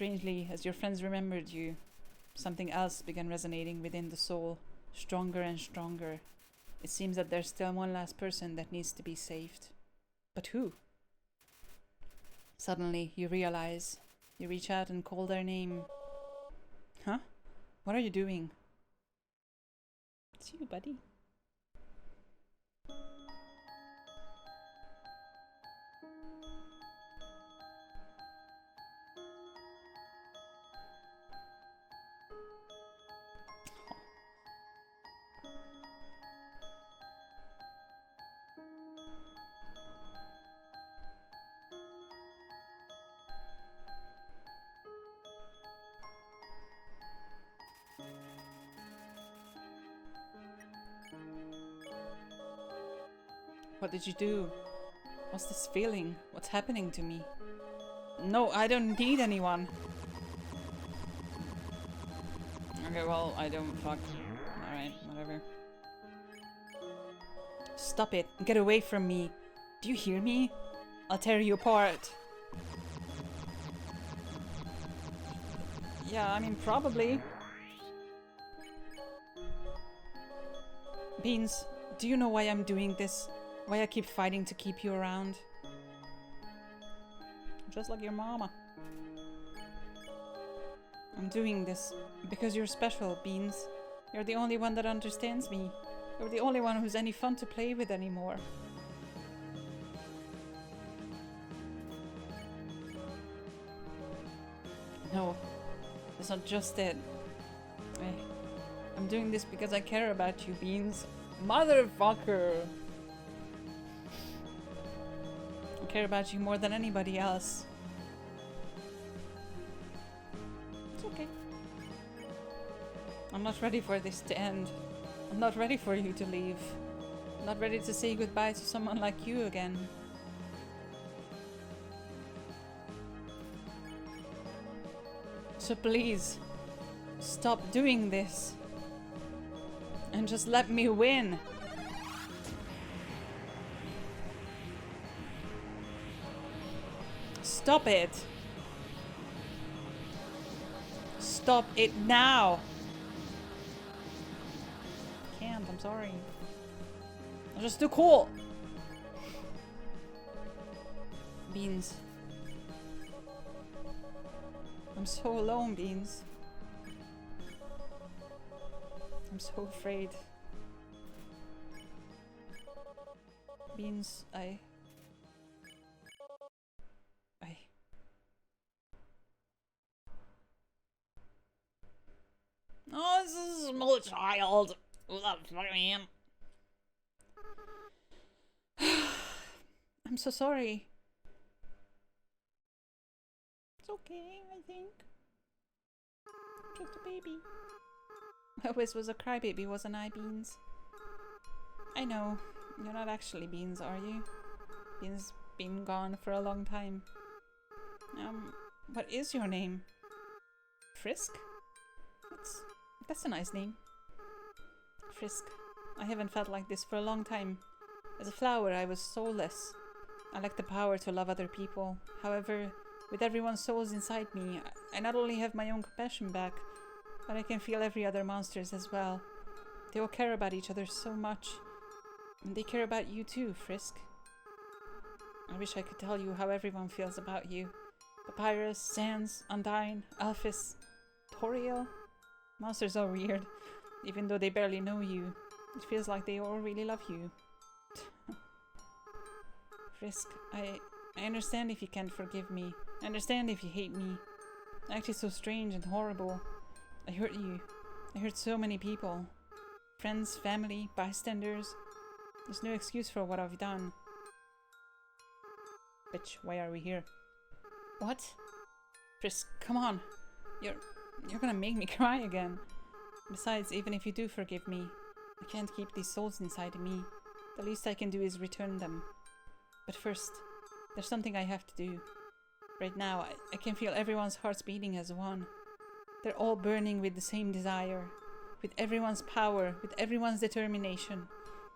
Strangely, as your friends remembered you, something else began resonating within the soul, stronger and stronger. It seems that there's still one last person that needs to be saved. But who? Suddenly, you realize. You reach out and call their name. Huh? What are you doing? It's you, buddy. What did you do? What's this feeling? What's happening to me? No, I don't need anyone. Okay, well, I don't fuck. Alright, whatever. Stop it. Get away from me. Do you hear me? I'll tear you apart. Yeah, I mean, probably. Beans, do you know why I'm doing this? Why I keep fighting to keep you around? Just like your mama. I'm doing this because you're special, Beans. You're the only one that understands me. You're the only one who's any fun to play with anymore. No, that's not just it. I'm doing this because I care about you, Beans. Motherfucker! I care about you more than anybody else. It's okay. I'm not ready for this to end. I'm not ready for you to leave. I'm not ready to say goodbye to someone like you again. So please, stop doing this. And just let me win. Stop it. Stop it now. Can't, I'm sorry. I'm just too cool. Beans. I'm so alone, Beans. I'm so afraid. Beans, Oh, this is a small child. Man. I'm so sorry. It's okay, I think. Just a baby. I always was a crybaby, wasn't I, Beans? I know. You're not actually Beans, are you? Beans been gone for a long time. What is your name? Frisk? That's a nice name. Frisk. I haven't felt like this for a long time. As a flower, I was soulless. I lacked the power to love other people. However, with everyone's souls inside me, I not only have my own compassion back, but I can feel every other monster's as well. They all care about each other so much. And they care about you too, Frisk. I wish I could tell you how everyone feels about you. Papyrus, Sans, Undyne, Alphys, Toriel. Monsters are weird. Even though they barely know you, it feels like they all really love you. Frisk, I understand if you can't forgive me. I understand if you hate me. I'm actually so strange and horrible. I hurt you. I hurt so many people. Friends, family, bystanders. There's no excuse for what I've done. Bitch, why are we here? What? Frisk, come on. You're gonna make me cry again. Besides, even if you do forgive me, I can't keep these souls inside me. The least I can do is return them. But first, there's something I have to do. Right now, I can feel everyone's hearts beating as one. They're all burning with the same desire. With everyone's power, with everyone's determination.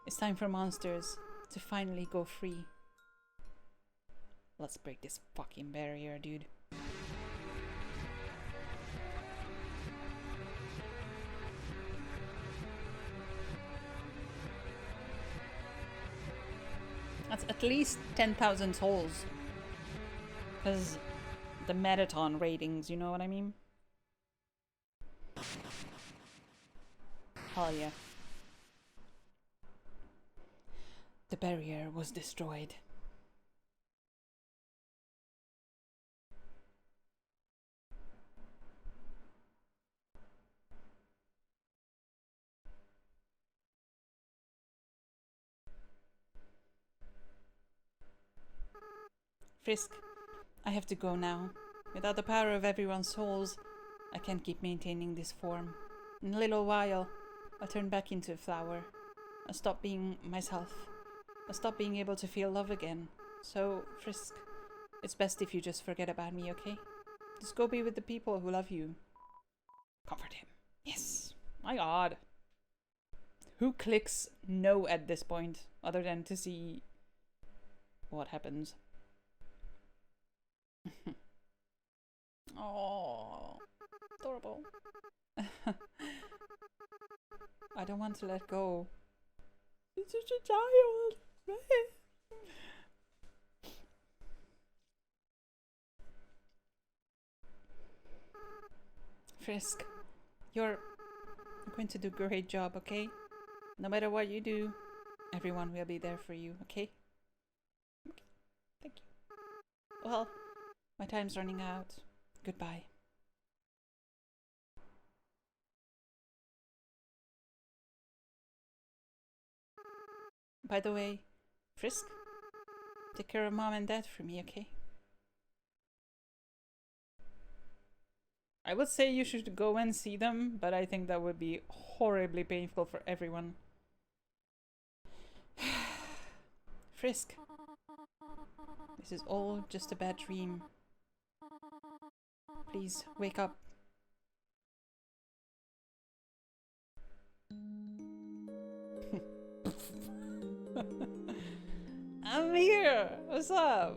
It's time for monsters to finally go free. Let's break this fucking barrier, dude. That's at least 10,000 souls. Because the Metaton ratings, you know what I mean? Hell yeah. The barrier was destroyed. Frisk, I have to go now. Without the power of everyone's souls, I can't keep maintaining this form. In a little while, I'll turn back into a flower. I'll stop being myself. I'll stop being able to feel love again. So, Frisk, it's best if you just forget about me, okay? Just go be with the people who love you. Comfort him. Yes. My god. Who clicks no at this point, other than to see what happens? Oh, adorable. I don't want to let go. It's such a child. Frisk, you're going to do a great job, okay? No matter what you do, everyone will be there for you, okay? Okay. Thank you. Well, my time's running out. Goodbye. By the way, Frisk, take care of Mom and Dad for me, okay? I would say you should go and see them, but I think that would be horribly painful for everyone. Frisk, this is all just a bad dream. Please, wake up. I'm here! What's up?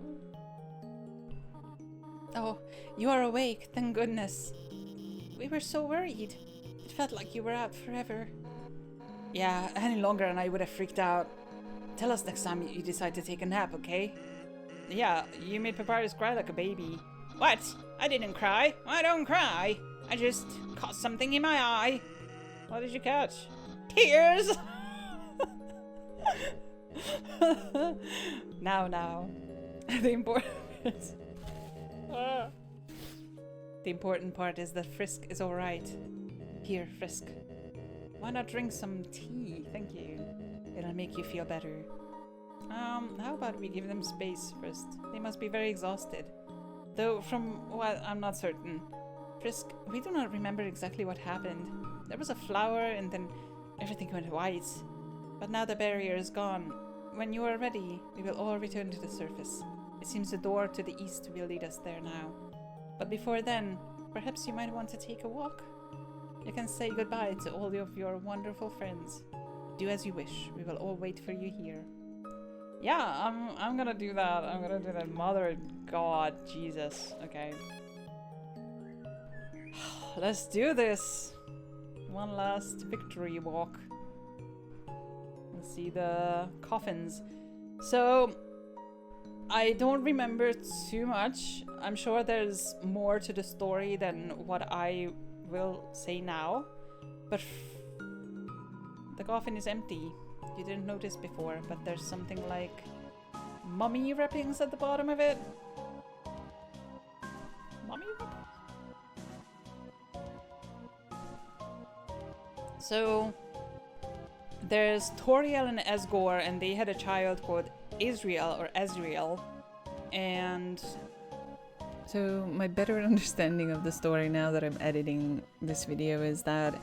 Oh, you are awake, thank goodness. We were so worried. It felt like you were out forever. Yeah, any longer and I would have freaked out. Tell us next time you decide to take a nap, okay? Yeah, you made Papyrus cry like a baby. What? I didn't cry. I don't cry. I just caught something in my eye. What did you catch? Tears! Now. The important part is that Frisk is alright. Here, Frisk. Why not drink some tea? Thank you. It'll make you feel better. How about we give them space first? They must be very exhausted. Though from what I'm not certain. Frisk, we do not remember exactly what happened. There was a flower and then everything went white. But now the barrier is gone. When you are ready, we will all return to the surface. It seems the door to the east will lead us there now. But before then, perhaps you might want to take a walk? You can say goodbye to all of your wonderful friends. Do as you wish. We will all wait for you here. Yeah, I'm gonna do that. I'm gonna do that. Mother God, Jesus. Okay. Let's do this. One last victory walk. Let's see the coffins. So, I don't remember too much. I'm sure there's more to the story than what I will say now. But the coffin is empty. You didn't notice before, but there's something like mummy wrappings at the bottom of it. Mummy wrappings? So there's Toriel and Asgore, and they had a child called Azriel, and so my better understanding of the story now that I'm editing this video is that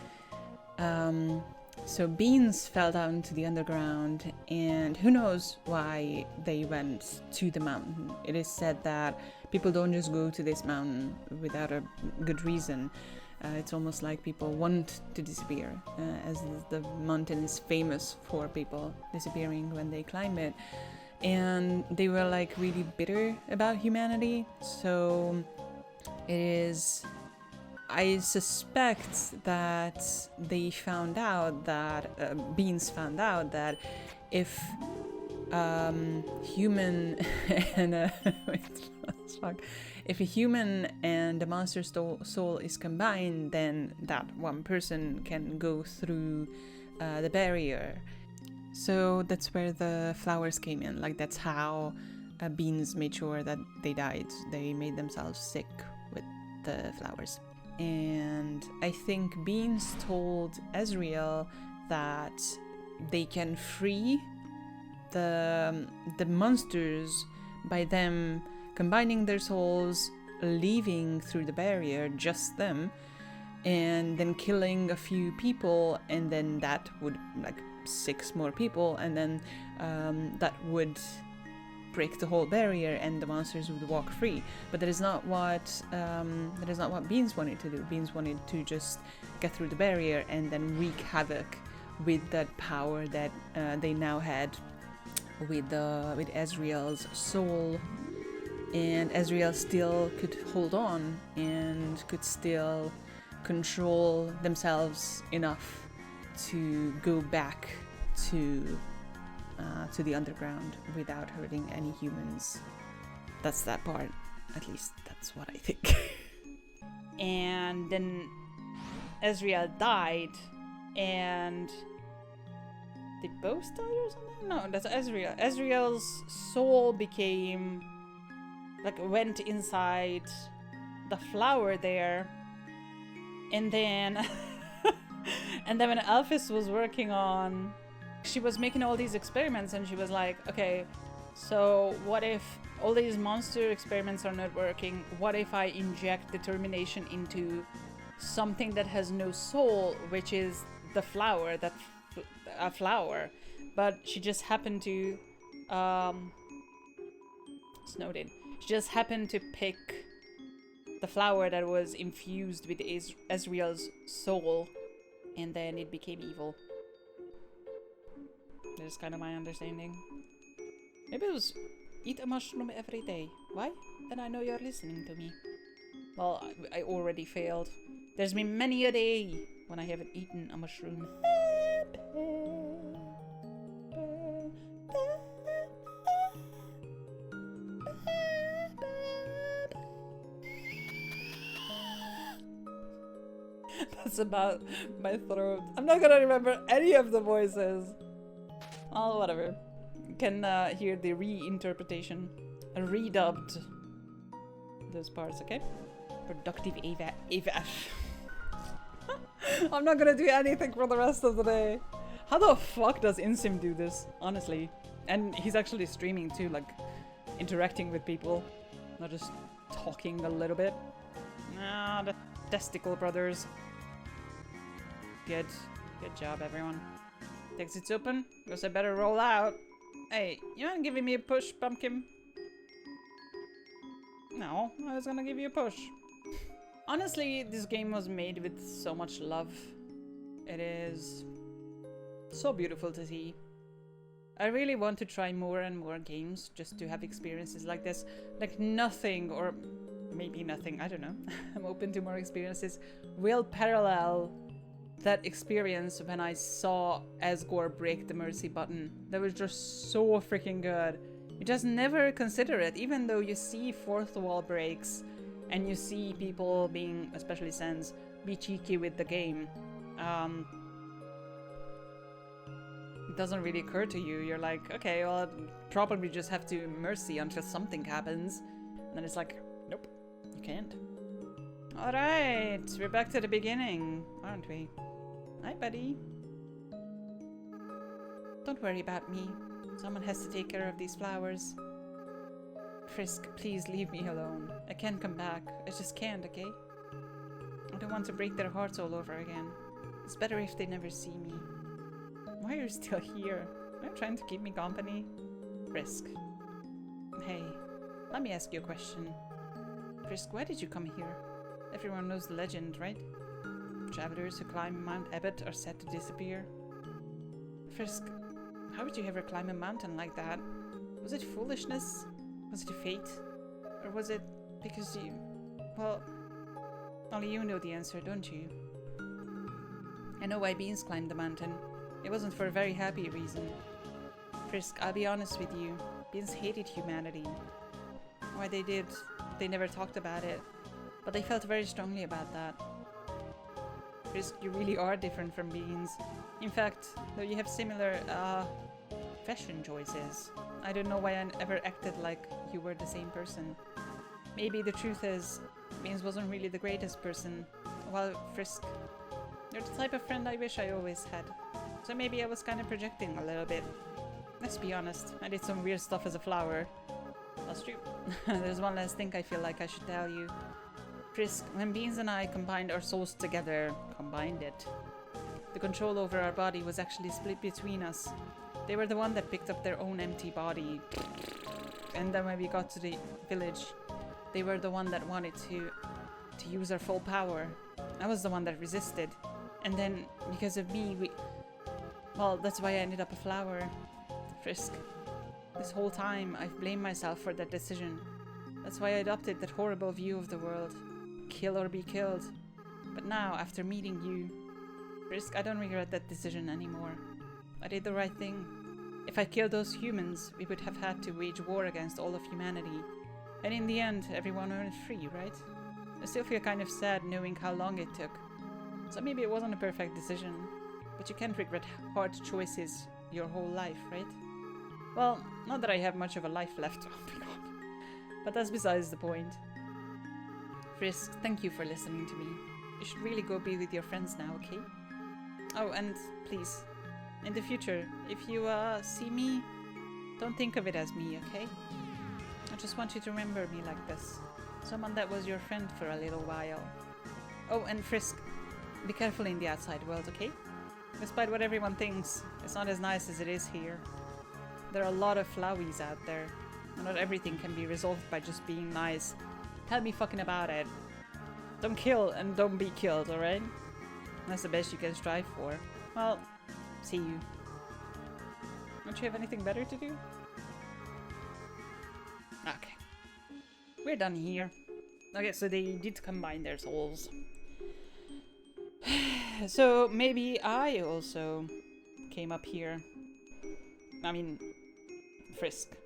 so Beans fell down to the underground, and who knows why they went to the mountain. It is said that people don't just go to this mountain without a good reason. It's almost like people want to disappear, as the mountain is famous for people disappearing when they climb it. And they were like really bitter about humanity, so it is... I suspect that they found out that Beans found out that if human and a fuck. If a human and a monster soul is combined, then that one person can go through the barrier. So that's where the flowers came in. Like, that's how Beans made sure that they died. They made themselves sick with the flowers. And I think Beans told Ezreal that they can free the monsters by them combining their souls, leaving through the barrier, just them, and then killing a few people, and then that would, like, 6 more people, and then that would break the whole barrier and the monsters would walk free. But that is not what Beans wanted to do. Beans wanted to just get through the barrier and then wreak havoc with that power that they now had with Ezreal's soul. And Ezreal still could hold on and could still control themselves enough to go back to the underground without hurting any humans. That's that part. At least that's what I think. And then Ezreal died, and they both died or something? No, that's Ezreal. Ezreal's soul became, like, went inside the flower there, and then and then when Alphys was working on, she was making all these experiments, and she was like, okay, so what if all these monster experiments are not working? What if I inject determination into something that has no soul, which is the flower, a flower? But she just happened to Snowdin. She just happened to pick the flower that was infused with Ezreal's soul, and then it became evil. That's kind of my understanding. Maybe it was eat a mushroom every day. Why? Then I know you're listening to me. Well, I already failed. There's been many a day when I haven't eaten a mushroom. That's about my throat. I'm not gonna remember any of the voices. Oh, whatever. You can hear the reinterpretation. Redubbed. Those parts, okay? Productive AF. I'm not gonna do anything for the rest of the day. How the fuck does Insim do this? Honestly. And he's actually streaming too, like, interacting with people. Not just talking a little bit. Ah, the testicle brothers. Good. Good job, everyone. The exit's open. Guess I better roll out. Hey, you aren't giving me a push, pumpkin? No, I was gonna give you a push. Honestly, this game was made with so much love. It is so beautiful to see. I really want to try more and more games just to have experiences like this. Like, nothing, or maybe nothing, I don't know. I'm open to more experiences. Will parallel that experience when I saw Asgore break the mercy button. That was just so freaking good. You just never consider it, even though you see fourth wall breaks and you see people being, especially Sens, be cheeky with the game. It doesn't really occur to you. You're like, okay, well, I'd probably just have to mercy until something happens. And then it's like, nope, you can't. Alright, we're back to the beginning, aren't we? Hi, buddy. Don't worry about me. Someone has to take care of these flowers. Frisk, please leave me alone. I can't come back. I just can't, okay? I don't want to break their hearts all over again. It's better if they never see me. Why are you still here? Are you trying to keep me company? Frisk. Hey, let me ask you a question. Frisk, why did you come here? Everyone knows the legend, right? Travelers who climb Mount Abbott are said to disappear. Frisk, how would you ever climb a mountain like that? Was it foolishness? Was it fate? Or was it because you... Well, only you know the answer, don't you? I know why Beans climbed the mountain. It wasn't for a very happy reason. Frisk, I'll be honest with you. Beans hated humanity. Why they did, they never talked about it. But they felt very strongly about that. Frisk, you really are different from Beans. In fact, though you have similar, fashion choices, I don't know why I ever acted like you were the same person. Maybe the truth is, Beans wasn't really the greatest person. While Frisk, you're the type of friend I wish I always had. So maybe I was kind of projecting a little bit. Let's be honest, I did some weird stuff as a flower. That's true. There's one last thing I feel like I should tell you. Frisk, when Beans and I combined our souls together, the control over our body was actually split between us. They were the one that picked up their own empty body. And then when we got to the village, they were the one that wanted to use our full power. I was the one that resisted. And then, because of me, well, that's why I ended up a flower. Frisk, this whole time, I've blamed myself for that decision. That's why I adopted that horrible view of the world. Kill or be killed. But now, after meeting you, Frisk, I don't regret that decision anymore. I did the right thing. If I killed those humans, we would have had to wage war against all of humanity. And in the end, everyone went free, right? I still feel kind of sad knowing how long it took. So maybe it wasn't a perfect decision. But you can't regret hard choices your whole life, right? Well, not that I have much of a life left. Oh my god. But that's besides the point. Frisk, thank you for listening to me. You should really go be with your friends now, okay? Oh, and please, in the future, if you see me, don't think of it as me, okay? I just want you to remember me like this. Someone that was your friend for a little while. Oh, and Frisk, be careful in the outside world, okay? Despite what everyone thinks, it's not as nice as it is here. There are a lot of flowies out there. And not everything can be resolved by just being nice. Tell me fucking about it. Don't kill and don't be killed, alright? That's the best you can strive for. Well, see you. Don't you have anything better to do? Okay. We're done here. Okay, so they did combine their souls. So maybe I also came up here. I mean, Frisk.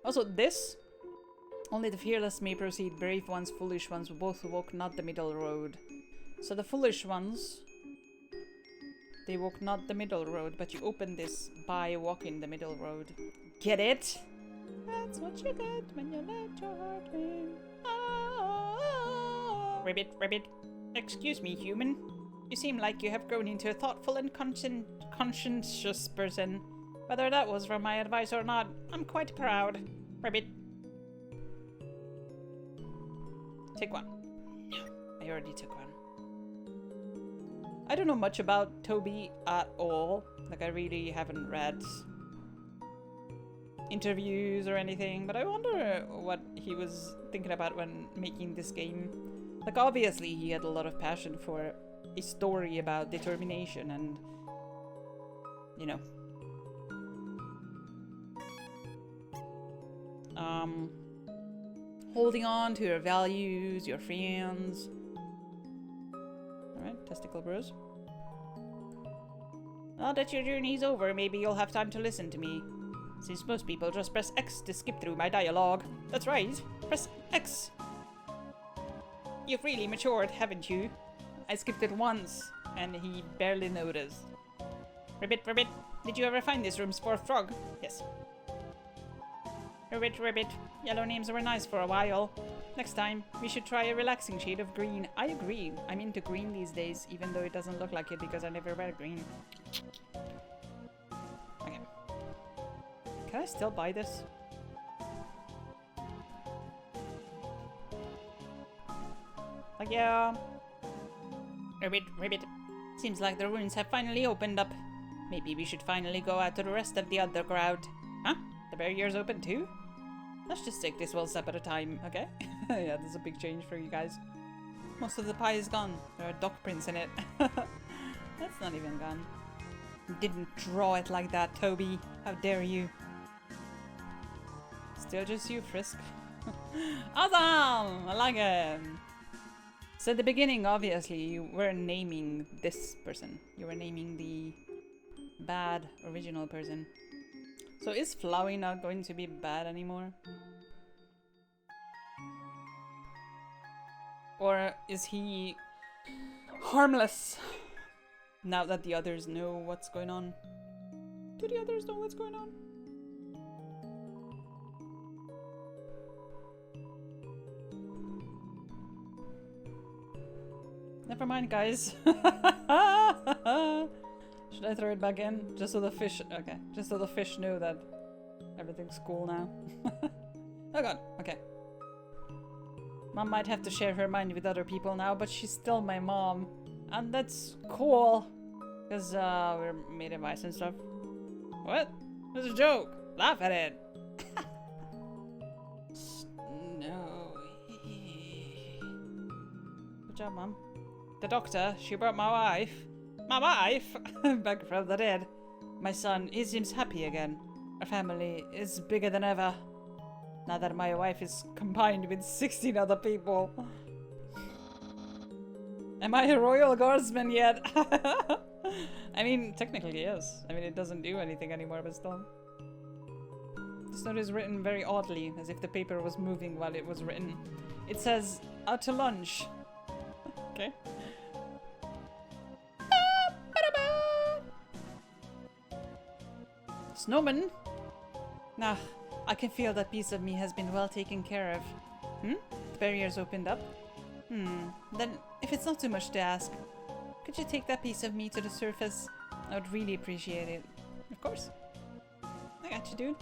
Also, this. Only the fearless may proceed, brave ones, foolish ones, both walk not the middle road. So the foolish ones, they walk not the middle road, but you open this by walking the middle road. Get it? That's what you get when you let your heart win. Oh. Ribbit. Excuse me, human. You seem like you have grown into a thoughtful and conscientious person. Whether that was from my advice or not, I'm quite proud. Ribbit. Take one. I already took one. I don't know much about Toby at all. Like, I really haven't read interviews or anything, but I wonder what he was thinking about when making this game. Like, obviously he had a lot of passion for a story about determination and, you know, holding on to your values, your friends. Alright, testicle bros. Now that your journey's over, maybe you'll have time to listen to me. Since most people just press X to skip through my dialogue. That's right, press X. You've really matured, haven't you? I skipped it once, and he barely noticed. Ribbit, did you ever find this room's fourth frog? Yes. Ribbit, yellow names were nice for a while. Next time, we should try a relaxing shade of green. I agree. I'm into green these days, even though it doesn't look like it because I never wear green. Okay. Can I still buy this? Like, yeah. Ribbit. Seems like the ruins have finally opened up. Maybe we should finally go out to the rest of the other crowd. Huh? The barrier's open too? Let's just take this one step at a time, okay? Yeah, there's a big change for you guys. Most of the pie is gone. There are dog prints in it. That's not even gone. You didn't draw it like that, Toby. How dare you? Still just you, Frisk. Awesome! I like it! So at the beginning, obviously, you were naming this person. You were naming the bad original person. So is Flowey not going to be bad anymore? Or is he harmless now that the others know what's going on? Do the others know what's going on? Never mind, guys. Should I throw it back in? Just so the fish... Okay. Just so the fish know that everything's cool now. Oh god. Okay. Mom might have to share her mind with other people now, but she's still my mom. And that's cool. Because, we're made of ice and stuff. What? It's a joke. Laugh at it. No. Good job, Mom. The doctor, she brought my wife. My wife? Back from the dead. My son, he seems happy again. Our family is bigger than ever. Now that my wife is combined with 16 other people. Am I a royal guardsman yet? I mean, technically yes. I mean, it doesn't do anything anymore, but still. This note is written very oddly, as if the paper was moving while it was written. It says, out to lunch. Okay. Snowman? Nah, I can feel that piece of me has been well taken care of. The barrier's opened up? Then, if it's not too much to ask, could you take that piece of me to the surface? I would really appreciate it. Of course. I got you, dude.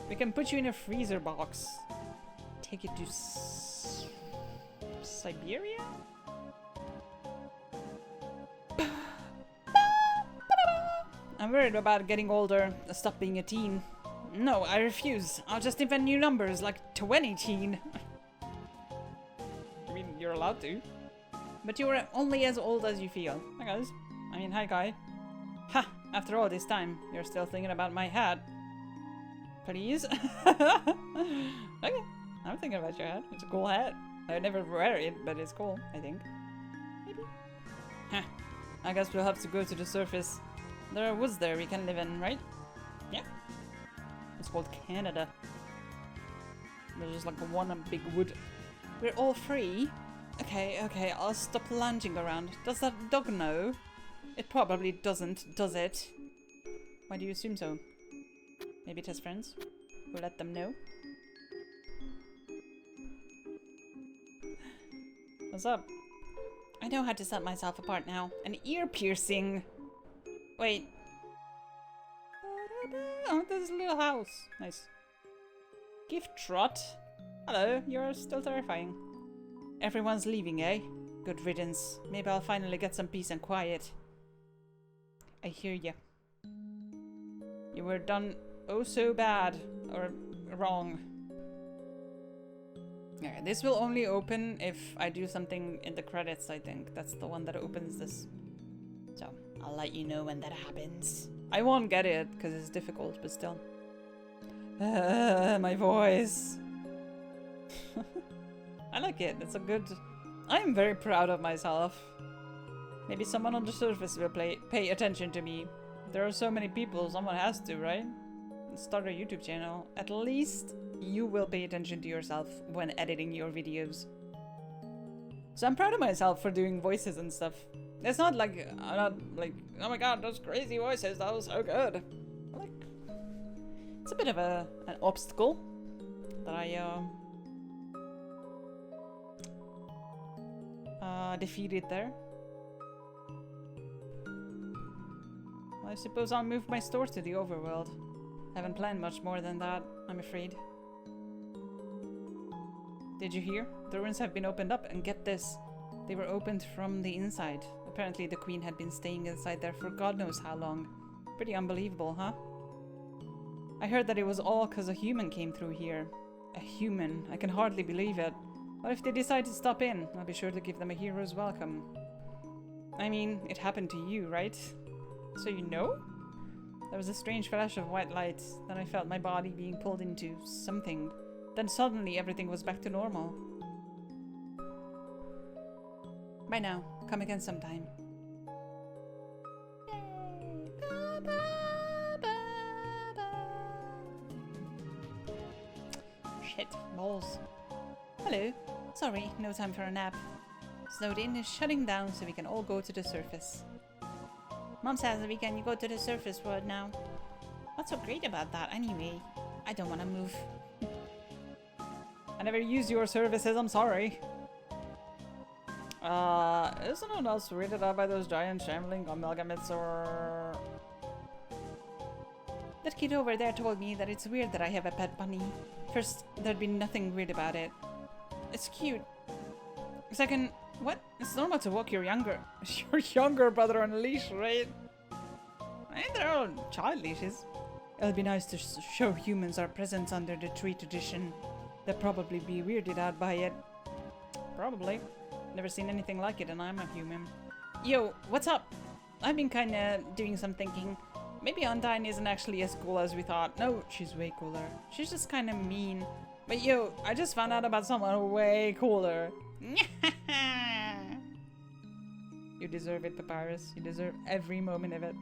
We can put you in a freezer box. Take it to Siberia? I'm worried about getting older. Stop being a teen. No, I refuse. I'll just invent new numbers like 20-teen. I mean, you're allowed to. But you're only as old as you feel. Hi guys. I mean, hi guy. Ha! After all this time, you're still thinking about my hat. Please? Okay. I'm thinking about your hat. It's a cool hat. I would never wear it, but it's cool, I think. Maybe. Huh. I guess we'll have to go to the surface. There are woods there we can live in, right? Yeah. It's called Canada. There's just like one big wood. We're all free. Okay, okay, I'll stop lounging around. Does that dog know? It probably doesn't, does it? Why do you assume so? Maybe it has friends? We'll let them know. What's up? I know how to set myself apart now. An ear piercing! Wait. Oh, there's a little house. Nice. Gift trot. Hello, you're still terrifying. Everyone's leaving, eh? Good riddance. Maybe I'll finally get some peace and quiet. I hear ya. You were done oh so bad. Or wrong. Okay, this will only open if I do something in the credits, I think. That's the one that opens this. So, I'll let you know when that happens. I won't get it, because it's difficult, but still. My voice. I like it. It's a good... I'm very proud of myself. Maybe someone on the surface will pay attention to me. There are so many people, someone has to, right? Start a YouTube channel. At least you will pay attention to yourself when editing your videos. So I'm proud of myself for doing voices and stuff. It's not like, I'm not like, oh my god, those crazy voices, that was so good. Like, it's a bit of an obstacle that I defeated there. Well, I suppose I'll move my store to the overworld. Haven't planned much more than that, I'm afraid. Did you hear? The ruins have been opened up, and get this. They were opened from the inside. Apparently the queen had been staying inside there for God knows how long. Pretty unbelievable, huh? I heard that it was all because a human came through here. A human. I can hardly believe it. But if they decide to stop in, I'll be sure to give them a hero's welcome. I mean, it happened to you, right? So you know? There was a strange flash of white light. Then I felt my body being pulled into something. Then suddenly everything was back to normal. Bye now. Come again sometime. Yay. Ba, ba, ba, ba. Sorry, no time for a nap. Snowdin is shutting down so we can all go to the surface. Mom says that we can go to the surface world now. What's so great about that anyway? I don't want to move. I never used your services, I'm sorry. Isn't it else weirded out by those giant shambling amalgamates or... That kid over there told me that it's weird that I have a pet bunny. First, there'd be nothing weird about it. It's cute. Second, what? It's normal to walk your younger brother on a leash, right? And they're all child leashes. It'll be nice to show humans our presence under the tree tradition. They'll probably be weirded out by it. Probably. Never seen anything like it and I'm a human. Yo, what's up? I've been kinda doing some thinking. Maybe Undyne isn't actually as cool as we thought. No, she's way cooler. She's just kinda mean. But yo, I just found out about someone way cooler. You deserve it, Papyrus. You deserve every moment of it.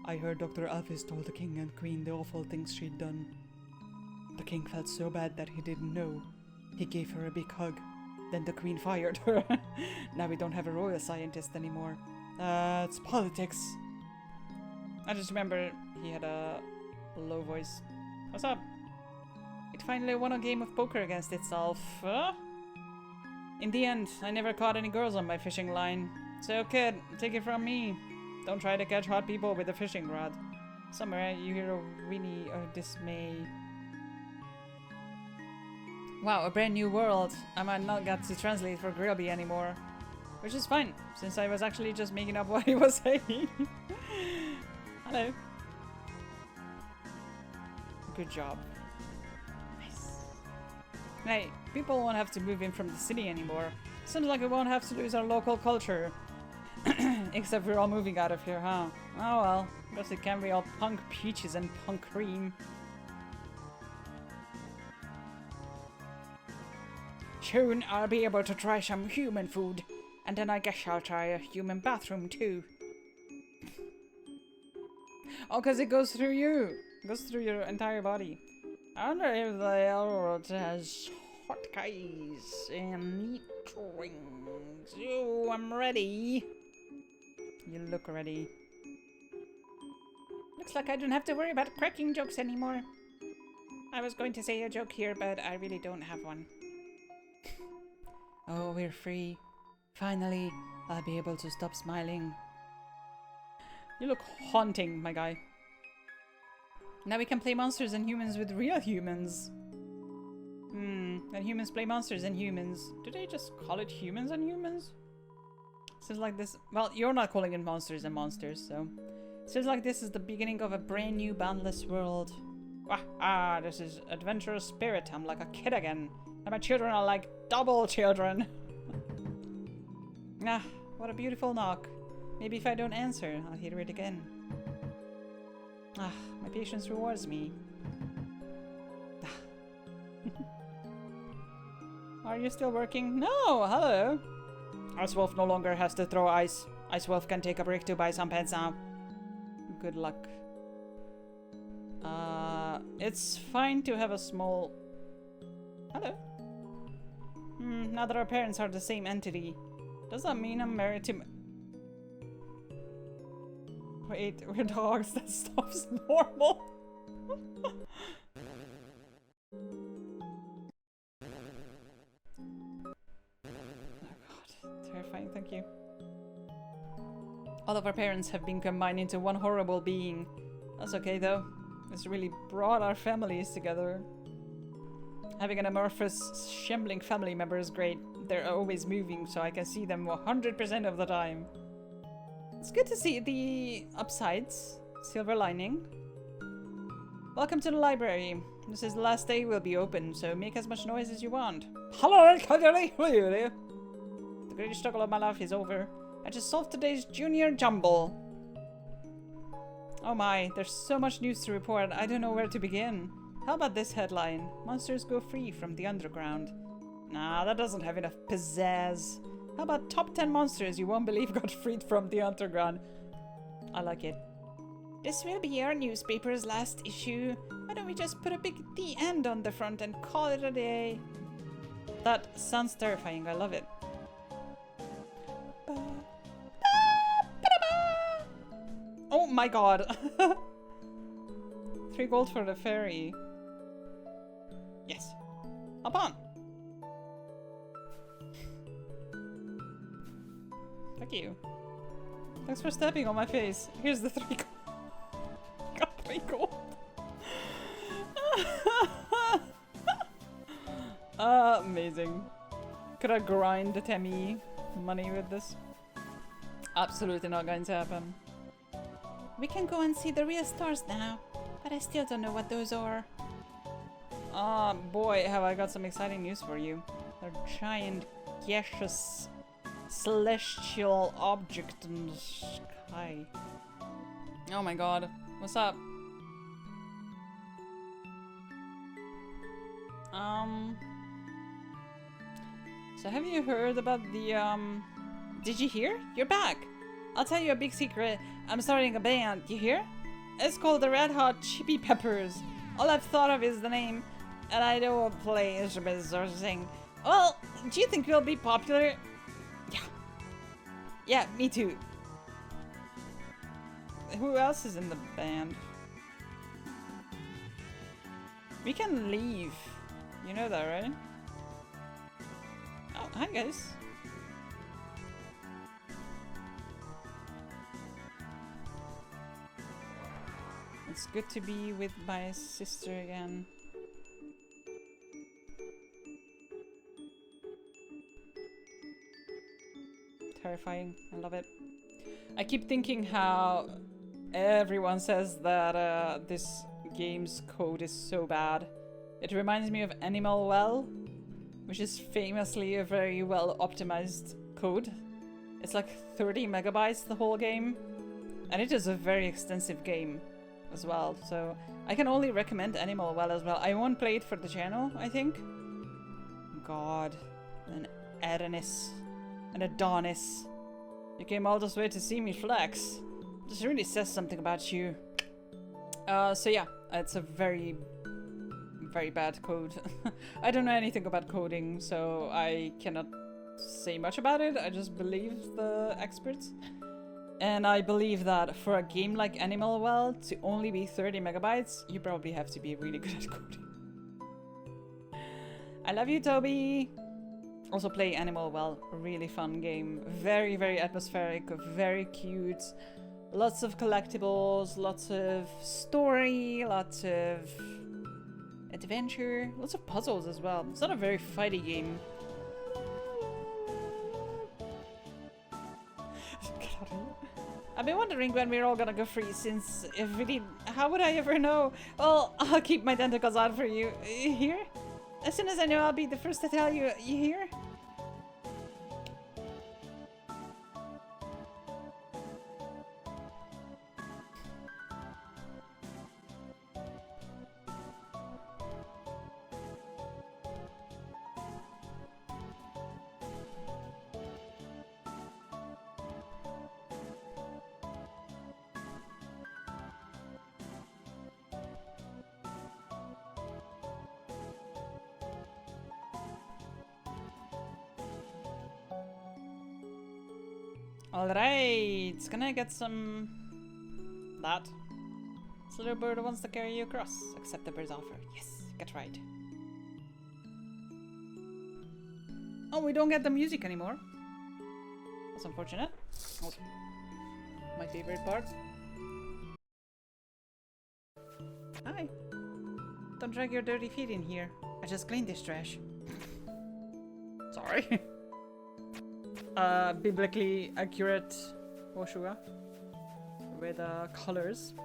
I heard Dr. Alphys told the king and queen the awful things she'd done. The king felt so bad that he didn't know. He gave her a big hug. Then the queen fired her. Now we don't have a royal scientist anymore. It's politics. I just remember he had a low voice. What's up? It finally won a game of poker against itself. In the end, I never caught any girls on my fishing line. So kid, take it from me. Don't try to catch hot people with a fishing rod. Somewhere you hear a whinny of dismay. Wow, a brand new world. I might not get to translate for Grillby anymore. Which is fine, since I was actually just making up what he was saying. Hello. Good job. Nice. Hey, people won't have to move in from the city anymore. Seems like we won't have to lose our local culture. Except we're all moving out of here, huh? Oh well. Guess it can be all punk peaches and punk cream. Soon I'll be able to try some human food. And then I guess I'll try a human bathroom too. Oh, because it goes through you. It goes through your entire body. I wonder if the Elrod has hot guys and neat drinks. Oh, I'm ready. You look ready. Looks like I don't have to worry about cracking jokes anymore. I was going to say a joke here, but I really don't have one. Oh, we're free. Finally, I'll be able to stop smiling. You look haunting, my guy. Now we can play monsters and humans with real humans. And humans play monsters and humans. Do they just call it humans and humans? Seems like this... Well, you're not calling it monsters and monsters, so... Seems like this is the beginning of a brand new boundless world. This is adventurous spirit. I'm like a kid again. And my children are like double children. What a beautiful knock. Maybe if I don't answer, I'll hear it again. My patience rewards me. Are you still working? No, hello. Ice Wolf no longer has to throw ice. Ice Wolf can take a break to buy some pants now. Good luck. It's fine to have a small... Hello. Now that our parents are the same entity, does that mean I'm married to... Wait, we're dogs. That stuff's normal. Terrifying, thank you. All of our parents have been combined into one horrible being. That's okay though. It's really brought our families together. Having an amorphous, shambling family member is great. They're always moving, so I can see them 100% of the time. It's good to see the upsides. Silver lining. Welcome to the library. This is the last day we'll be open, so make as much noise as you want. Hello, the greatest struggle of my life is over. I just solved today's junior jumble. Oh my, there's so much news to report, I don't know where to begin. How about this headline? Monsters go free from the underground. Nah, that doesn't have enough pizzazz. How about top 10 monsters you won't believe got freed from the underground? I like it. This will be our newspaper's last issue. Why don't we just put a big The End on the front and call it a day? That sounds terrifying. I love it. Oh my god. 3 gold for the ferry. Yes. Hop on. Thank you. Thanks for stepping on my face. Here's the 3 gold. Got 3 gold. Amazing. Could I grind the Temmie money with this? Absolutely not going to happen. We can go and see the real stars now, but I still don't know what those are. Ah, boy, have I got some exciting news for you. They're giant, gaseous, celestial object in the sky. Oh my god, what's up? So have you heard about the, Did you hear? You're back! I'll tell you a big secret. I'm starting a band, you hear? It's called the Red Hot Chili Peppers. All I've thought of is the name, and I don't play instruments or sing. Well, do you think we'll be popular? Yeah. Yeah, me too. Who else is in the band? We can leave. You know that, right? Oh, hi guys. It's good to be with my sister again. Terrifying. I love it. I keep thinking how everyone says that this game's code is so bad. It reminds me of Animal Well, which is famously a very well optimized code. It's like 30 megabytes the whole game, and it is a very extensive game as well, so I can only recommend Animal Well as well. I won't play it for the channel, I think. God, an Adonis, an Adonis. You came all this way to see me flex. This really says something about you. So yeah, it's a very bad code. I don't know anything about coding, so I cannot say much about it. I just believe the experts. And I believe that for a game like Animal Well to only be 30 megabytes, you probably have to be really good at coding. I love you, Toby! Also play Animal Well, a really fun game. Very, very atmospheric, very cute. Lots of collectibles, lots of story, lots of adventure, lots of puzzles as well. It's not a very fighty game. I've been wondering when we're all gonna go free, since if we did, how would I ever know? Well, I'll keep my tentacles out for you. You hear? As soon as I know, I'll be the first to tell you. You hear? Alright, can I get some... that? This little bird wants to carry you across. Accept the bird's offer. Yes, get right. Oh, we don't get the music anymore. That's unfortunate. Oh, my favorite part. Hi. Don't drag your dirty feet in here. I just cleaned this trash. Sorry. Biblically accurate Woshua with colors.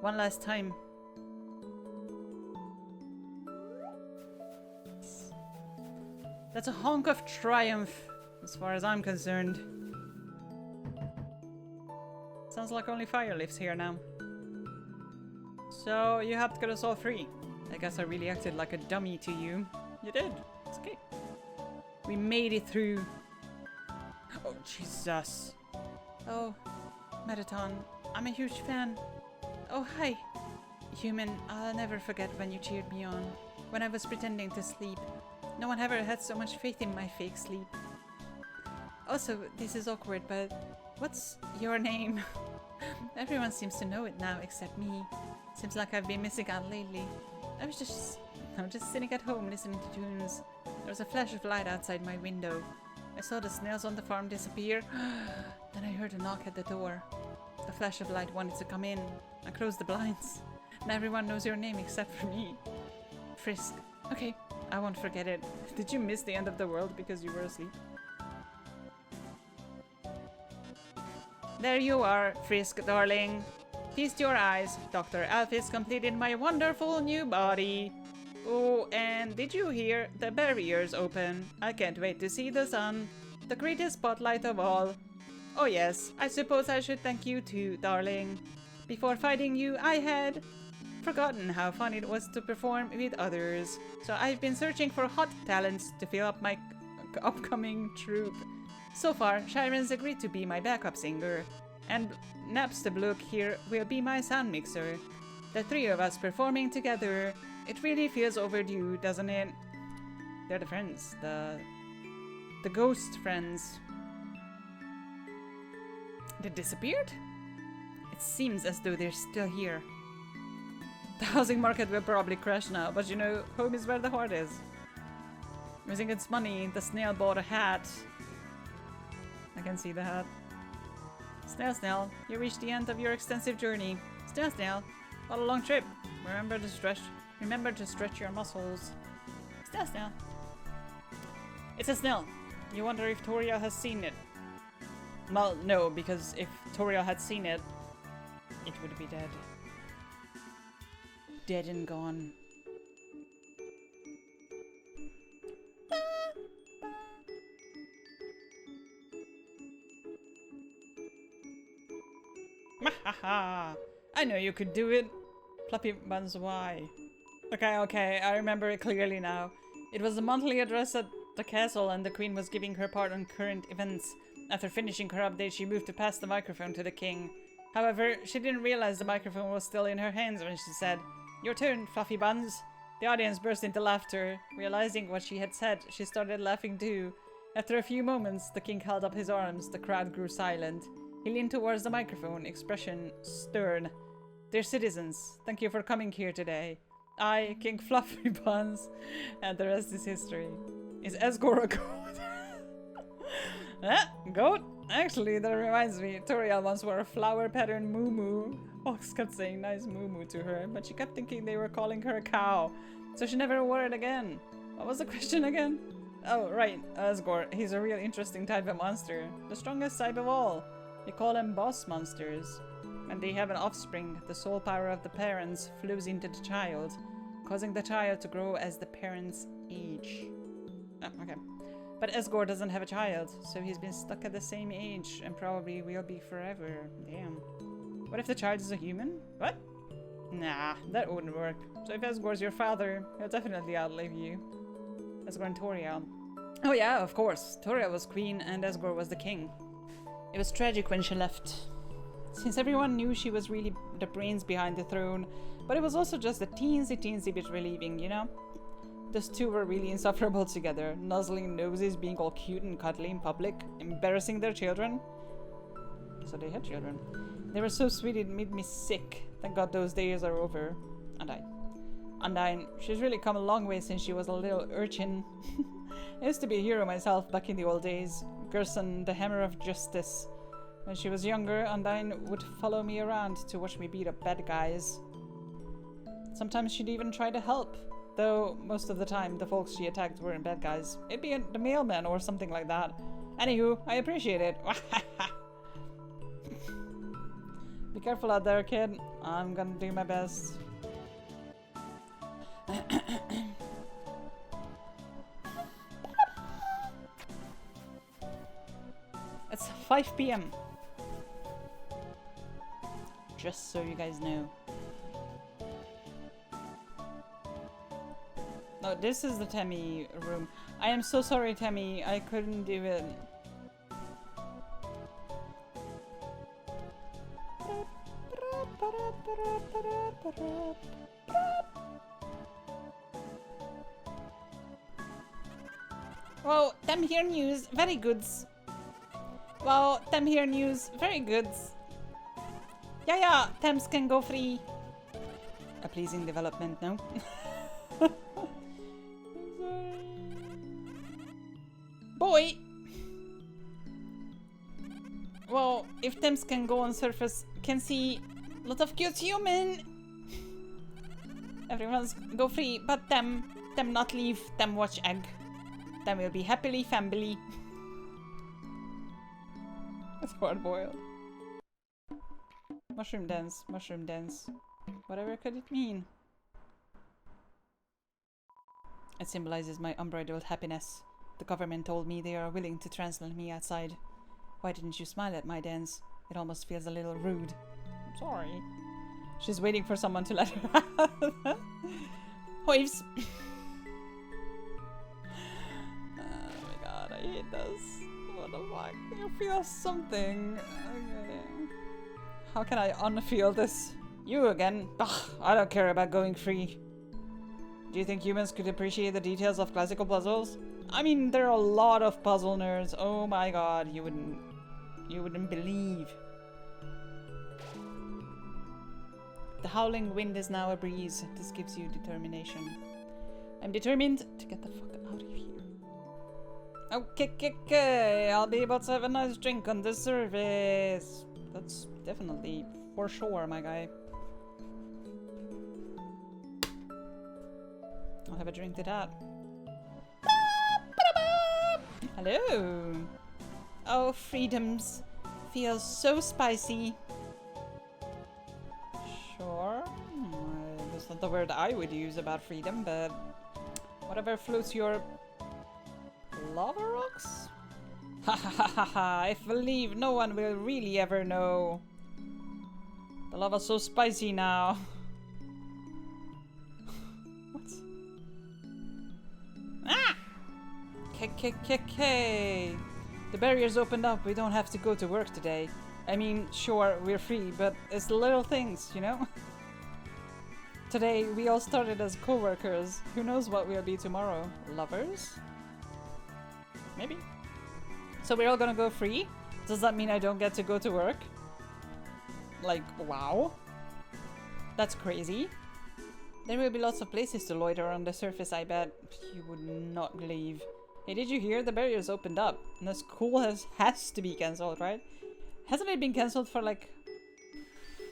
One last time. That's a honk of triumph, as far as I'm concerned. Sounds like only fire lives here now. So you have to get us all free. I guess I really acted like a dummy to you. You did. It's okay. We made it through. Oh, Jesus. Oh, Metaton, I'm a huge fan. Oh, hi. Human, I'll never forget when you cheered me on. When I was pretending to sleep. No one ever had so much faith in my fake sleep. Also, this is awkward, but what's your name? Everyone seems to know it now except me. Seems like I've been missing out lately. I was just sitting at home listening to tunes. There was a flash of light outside my window. I saw the snails on the farm disappear. Then I heard a knock at the door. The flash of light wanted to come in. I closed the blinds. Now everyone knows your name except for me. Frisk. Okay, I won't forget it. Did you miss the end of the world because you were asleep? There you are, Frisk, darling. Feast your eyes. Dr. Alphys completed my wonderful new body. Oh, and did you hear? The barrier's open. I can't wait to see the sun. The greatest spotlight of all. Oh yes, I suppose I should thank you too, darling. Before fighting you, I had forgotten how fun it was to perform with others. So I've been searching for hot talents to fill up my upcoming troupe. So far, Shiren's agreed to be my backup singer, and Naps the Bloke here will be my sound mixer. The three of us performing together, it really feels overdue, doesn't it? They're the friends, the ghost friends. They disappeared? It seems as though they're still here. The housing market will probably crash now, but you know, home is where the heart is. Using its money, the snail bought a hat. I can see the hat. Snail, Snail, you reached the end of your extensive journey. Snail, Snail, what a long trip. Remember to stretch your muscles. Snail, Snail. It's a snail. You wonder if Toriel has seen it. Well, no, because if Toriel had seen it, it would be dead. Dead and gone. Mahaha! I know you could do it. Fluffy Buns, why? Okay, I remember it clearly now. It was a monthly address at the castle and the queen was giving her part on current events. After finishing her update, she moved to pass the microphone to the king. However, she didn't realize the microphone was still in her hands when she said, "Your turn, Fluffy Buns." The audience burst into laughter. Realizing what she had said, she started laughing too. After a few moments, the king held up his arms. The crowd grew silent. He leaned towards the microphone, expression stern. "Dear citizens, thank you for coming here today. I, King Fluffy Buns," and the rest is history. Is Esgor a goat? Goat? Actually, that reminds me, Toriel once wore a flower-patterned moo-moo. Fox kept saying nice moo-moo to her, but she kept thinking they were calling her a cow, so she never wore it again. What was the question again? Oh, right, Esgor. He's a real interesting type of monster. The strongest type of all. They call them boss monsters. When they have an offspring, the soul power of the parents flows into the child, causing the child to grow as the parents age. Oh, okay. But Esgor doesn't have a child, so he's been stuck at the same age and probably will be forever. Damn. What if the child is a human? What? Nah, that wouldn't work. So if Esgor's your father, he'll definitely outlive you. Esgor and Toriel. Oh yeah, of course. Toriel was queen and Esgor was the king. It was tragic when she left, since everyone knew she was really the brains behind the throne, but it was also just a teensy bit relieving, you know? Those two were really insufferable together, nuzzling noses, being all cute and cuddly in public, embarrassing their children. So they had children. They were so sweet it made me sick. Thank God those days are over. Undyne, she's really come a long way since she was a little urchin. I used to be a hero myself back in the old days. Gerson, the Hammer of Justice. When she was younger, Undyne would follow me around to watch me beat up bad guys. Sometimes she'd even try to help, though most of the time the folks she attacked weren't bad guys. It'd be the mailman or something like that. Anywho, I appreciate it. Be careful out there, kid. I'm gonna do my best. It's 5 p.m. Just so you guys know. No, this is the Tammy room. I am so sorry, Tammy. I couldn't do it. Well, them here news, very goods. Well, them here news, very goods. Yeah, Thames can go free. A pleasing development, no? I'm sorry. Boy! Well, if Thames can go on surface, can see a lot of cute human. Everyone's go free, but them not leave, them watch egg. Them will be happily family. That's hard boiled. Mushroom dance, mushroom dance. Whatever could it mean? It symbolizes my unbridled happiness. The government told me they are willing to transplant me outside. Why didn't you smile at my dance? It almost feels a little rude. I'm sorry. She's waiting for someone to let her out. Hoives! Oh my god, I hate this. What the fuck? You feel something. Okay. How can I unfeel this? You again? Ugh, I don't care about going free. Do you think humans could appreciate the details of classical puzzles? I mean, there are a lot of puzzle nerds. Oh my god, you wouldn't believe. The howling wind is now a breeze. This gives you determination. I'm determined to get the fuck out of here. Okay, I'll be able to have a nice drink on the surface. That's definitely for sure, my guy. I'll have a drink to that. Hello. Oh, freedoms. Feels so spicy. Sure. That's not the word I would use about freedom, but whatever floats your lava rocks? Ha ha ha ha ha! I believe no one will really ever know. The lava's so spicy now. What? Ah! KKKK! The barrier's opened up. We don't have to go to work today. I mean, sure, we're free, but it's the little things, you know? Today, we all started as co-workers. Who knows what we'll be tomorrow? Lovers? Maybe. So we're all gonna go free? Does that mean I don't get to go to work? Like, wow. That's crazy. There will be lots of places to loiter on the surface, I bet. You would not believe. Hey, did you hear? The barrier's opened up. And the school has to be cancelled, right? Hasn't it been cancelled for like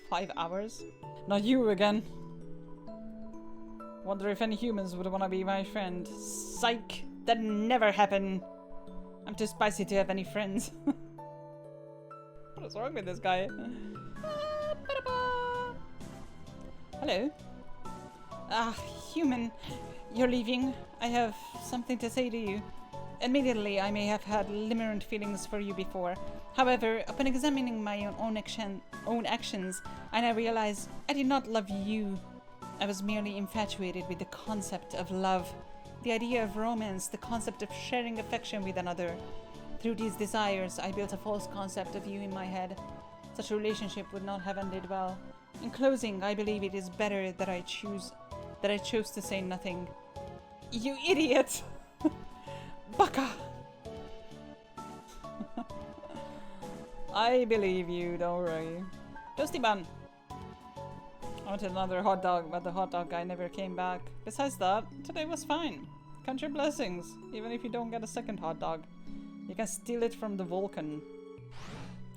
5 hours? Not you again. Wonder if any humans would want to be my friend. Psych! That never happened. I'm too spicy to have any friends. What is wrong with this guy? Hello. Human. You're leaving. I have something to say to you. Admittedly, I may have had limerent feelings for you before. However, upon examining my own actions, I now realize I did not love you. I was merely infatuated with the concept of love, the idea of romance, the concept of sharing affection with another. Through these desires, I built a false concept of you in my head. Such a relationship would not have ended well. In closing, I believe it is better that I chose to say nothing. You idiot! Baka! I believe you, don't worry. Toasty bun! I wanted another hot dog, but the hot dog guy never came back. Besides that, today was fine. Count your blessings. Even if you don't get a second hot dog, you can steal it from the Vulcan.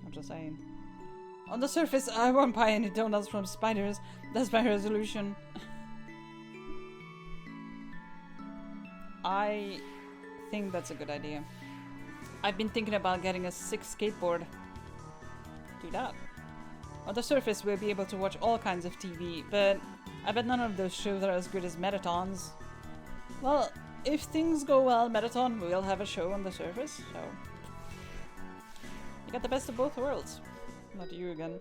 I'm just saying. On the surface, I won't buy any donuts from spiders. That's my resolution. I think that's a good idea. I've been thinking about getting a 6th skateboard. Do that. On the surface, we'll be able to watch all kinds of TV, but I bet none of those shows are as good as Metatons. Well, if things go well, Metaton will have a show on the surface, so... You got the best of both worlds. Not you again.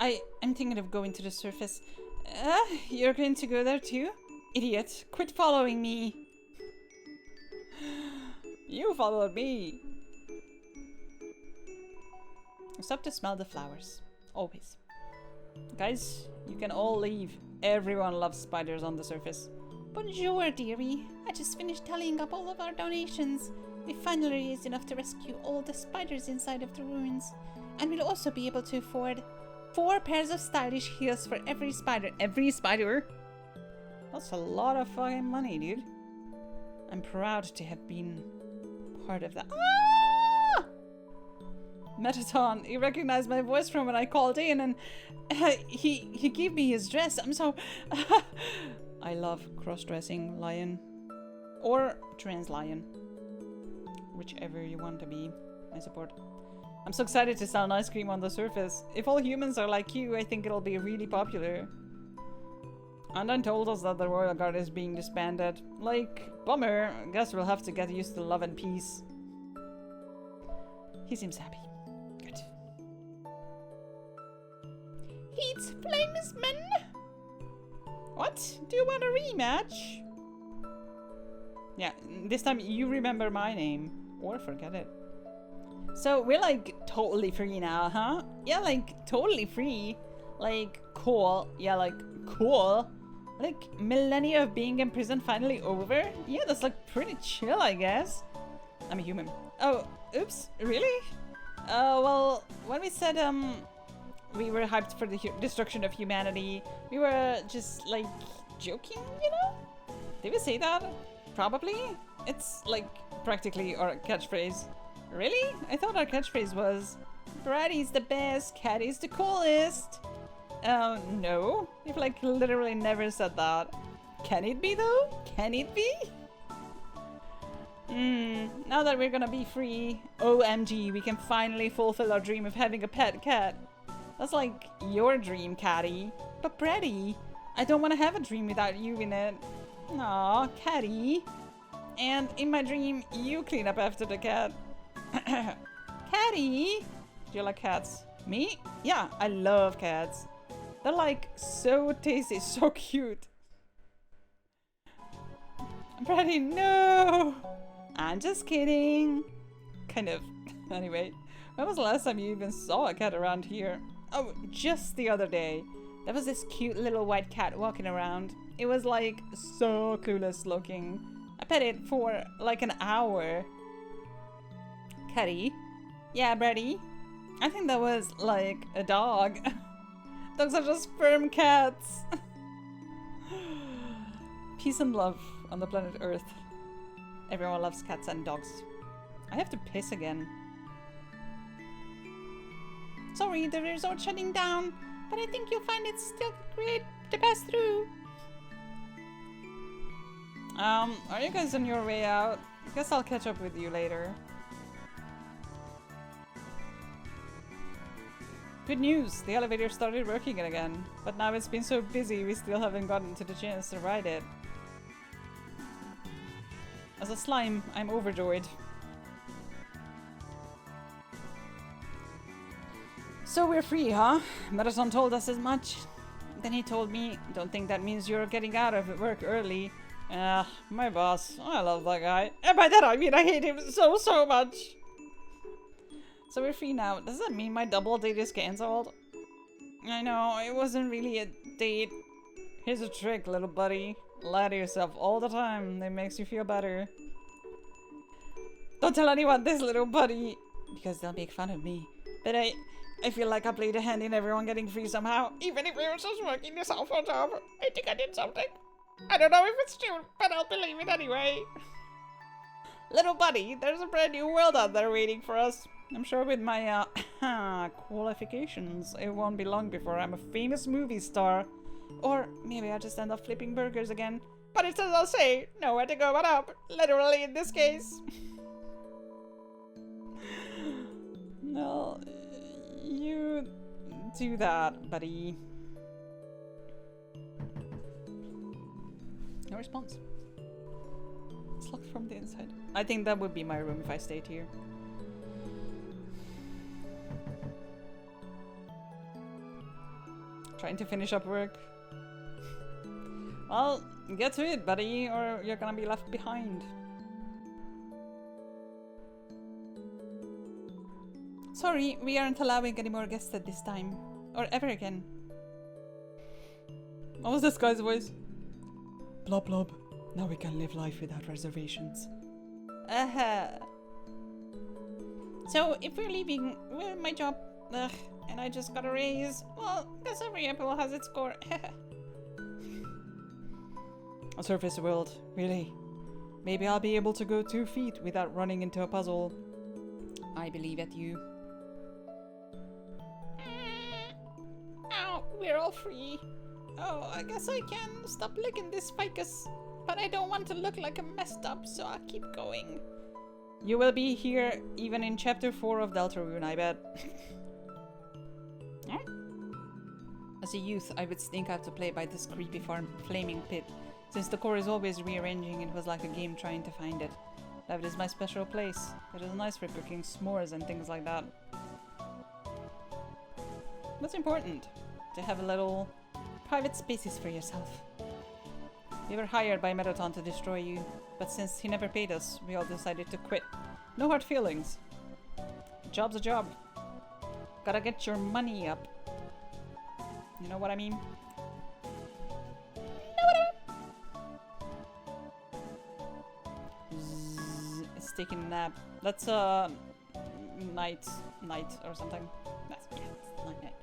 I'm thinking of going to the surface. You're going to go there too? Idiot, quit following me! You followed me! Stop to smell the flowers. Always. Guys, you can all leave. Everyone loves spiders on the surface. Bonjour, dearie. I just finished tallying up all of our donations. We finally raised enough to rescue all the spiders inside of the ruins. And we'll also be able to afford 4 pairs of stylish heels for every spider. Every spider? That's a lot of fucking money, dude. I'm proud to have been part of that. Ah! Metaton, he recognized my voice from when I called in, and he gave me his dress. I'm so... I love cross-dressing lion. Or trans lion. Whichever you want to be, I support. I'm so excited to sell an ice cream on the surface. If all humans are like you, I think it'll be really popular. Andan told us that the Royal Guard is being disbanded. Like, bummer. Guess we'll have to get used to love and peace. He seems happy. Good. Heats flames men. What? Do you want a rematch? Yeah, this time you remember my name. Or forget it. So we're like totally free now, huh? Yeah, like totally free. Like cool. Yeah, like cool. Like millennia of being in prison finally over? Yeah, that's like pretty chill, I guess. I'm a human. Oh, oops, really? Well, when we said we were hyped for the destruction of humanity, we were just like joking, you know? Did we say that? Probably. It's like practically our catchphrase. Really? I thought our catchphrase was Brady's the best, Caddy's the coolest. No. We've like literally never said that. Can it be though? Can it be? Now that we're gonna be free, OMG, we can finally fulfill our dream of having a pet cat. That's like your dream, Caddy. But Brady, I don't want to have a dream without you in it. Aw, Caddy. And in my dream, you clean up after the cat. Caddy! Do you like cats? Me? Yeah, I love cats. They're like so tasty, so cute. Brady, no! I'm just kidding. Kind of. Anyway, when was the last time you even saw a cat around here? Oh, just the other day. There was this cute little white cat walking around. It was like so clueless looking. I pet it for like an hour. Caddy? Yeah, Brady? I think that was like a dog. Dogs are just sperm cats. Peace and love on the planet Earth. Everyone loves cats and dogs. I have to piss again. Sorry, the resort's shutting down, but I think you'll find it still great to pass through. Are you guys on your way out? Guess I'll catch up with you later. Good news! The elevator started working again, but now it's been so busy we still haven't gotten to the chance to ride it. As a slime, I'm overjoyed. So we're free, huh? Marathon told us as much. Then he told me, don't think that means you're getting out of work early. My boss. I love that guy. And by that I mean I hate him so much. So we're free now. Does that mean my double date is cancelled? I know, it wasn't really a date. Here's a trick, little buddy. Lie to yourself all the time. That makes you feel better. Don't tell anyone this, little buddy. Because they'll make fun of me. But I feel like I played a hand in everyone getting free somehow. Even if we were just working this out for a job. I think I did something. I don't know if it's true, but I'll believe it anyway. Little buddy, there's a brand new world out there waiting for us. I'm sure with my qualifications, it won't be long before I'm a famous movie star. Or maybe I'll just end up flipping burgers again. But it's as I'll say, nowhere to go but up. Literally in this case. No, you do that, buddy. No response. It's locked from the inside. I think that would be my room if I stayed here. Trying to finish up work. Well, get to it, buddy, or you're gonna be left behind. Sorry, we aren't allowing any more guests at this time. Or ever again. What was this guy's voice? Blob blob. Now we can live life without reservations. So, if we're leaving with my job, and I just got a raise, well, guess every apple has its score. A surface world, really. Maybe I'll be able to go 2 feet without running into a puzzle. I believe at you. Ow, we're all free. Oh, I guess I can stop licking this ficus. But I don't want to look like I'm messed up, so I'll keep going. You will be here even in chapter 4 of Deltarune, I bet. Huh? As a youth, I would sneak out to play by this creepy flaming pit. Since the core is always rearranging, it was like a game trying to find it. That is my special place. It is nice for cooking s'mores and things like that. What's important? To have a little private spaces for yourself. We were hired by Metaton to destroy you, but since he never paid us, we all decided to quit. No hard feelings. A job's a job. Gotta get your money up. You know what I mean? It's taking a nap. That's night or something. That's, yeah, it's night.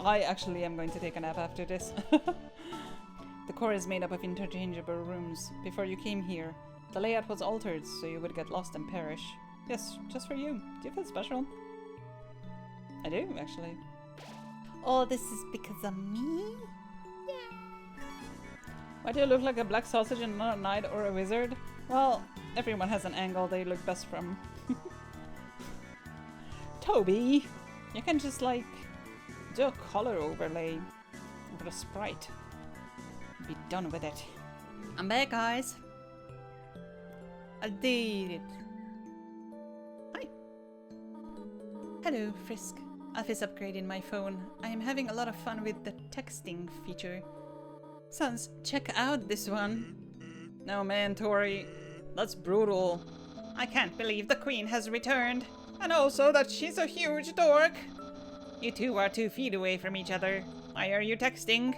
I actually am going to take a nap after this. The core is made up of interchangeable rooms. Before you came here, the layout was altered so you would get lost and perish. Yes, just for you. Do you feel special? I do, actually. Oh, this is because of me? Yeah. Why do you look like a black sausage and not a knight or a wizard? Well, everyone has an angle they look best from. Toby, you can just like do a color overlay over the sprite. Be done with it. I'm back, guys. I did it. Hi. Hello, Frisk. Alphys upgraded my phone. I am having a lot of fun with the texting feature. Sons, check out this one. No man, Tori. That's brutal. I can't believe the queen has returned. And also that she's a huge dork. You two are 2 feet away from each other. Why are you texting?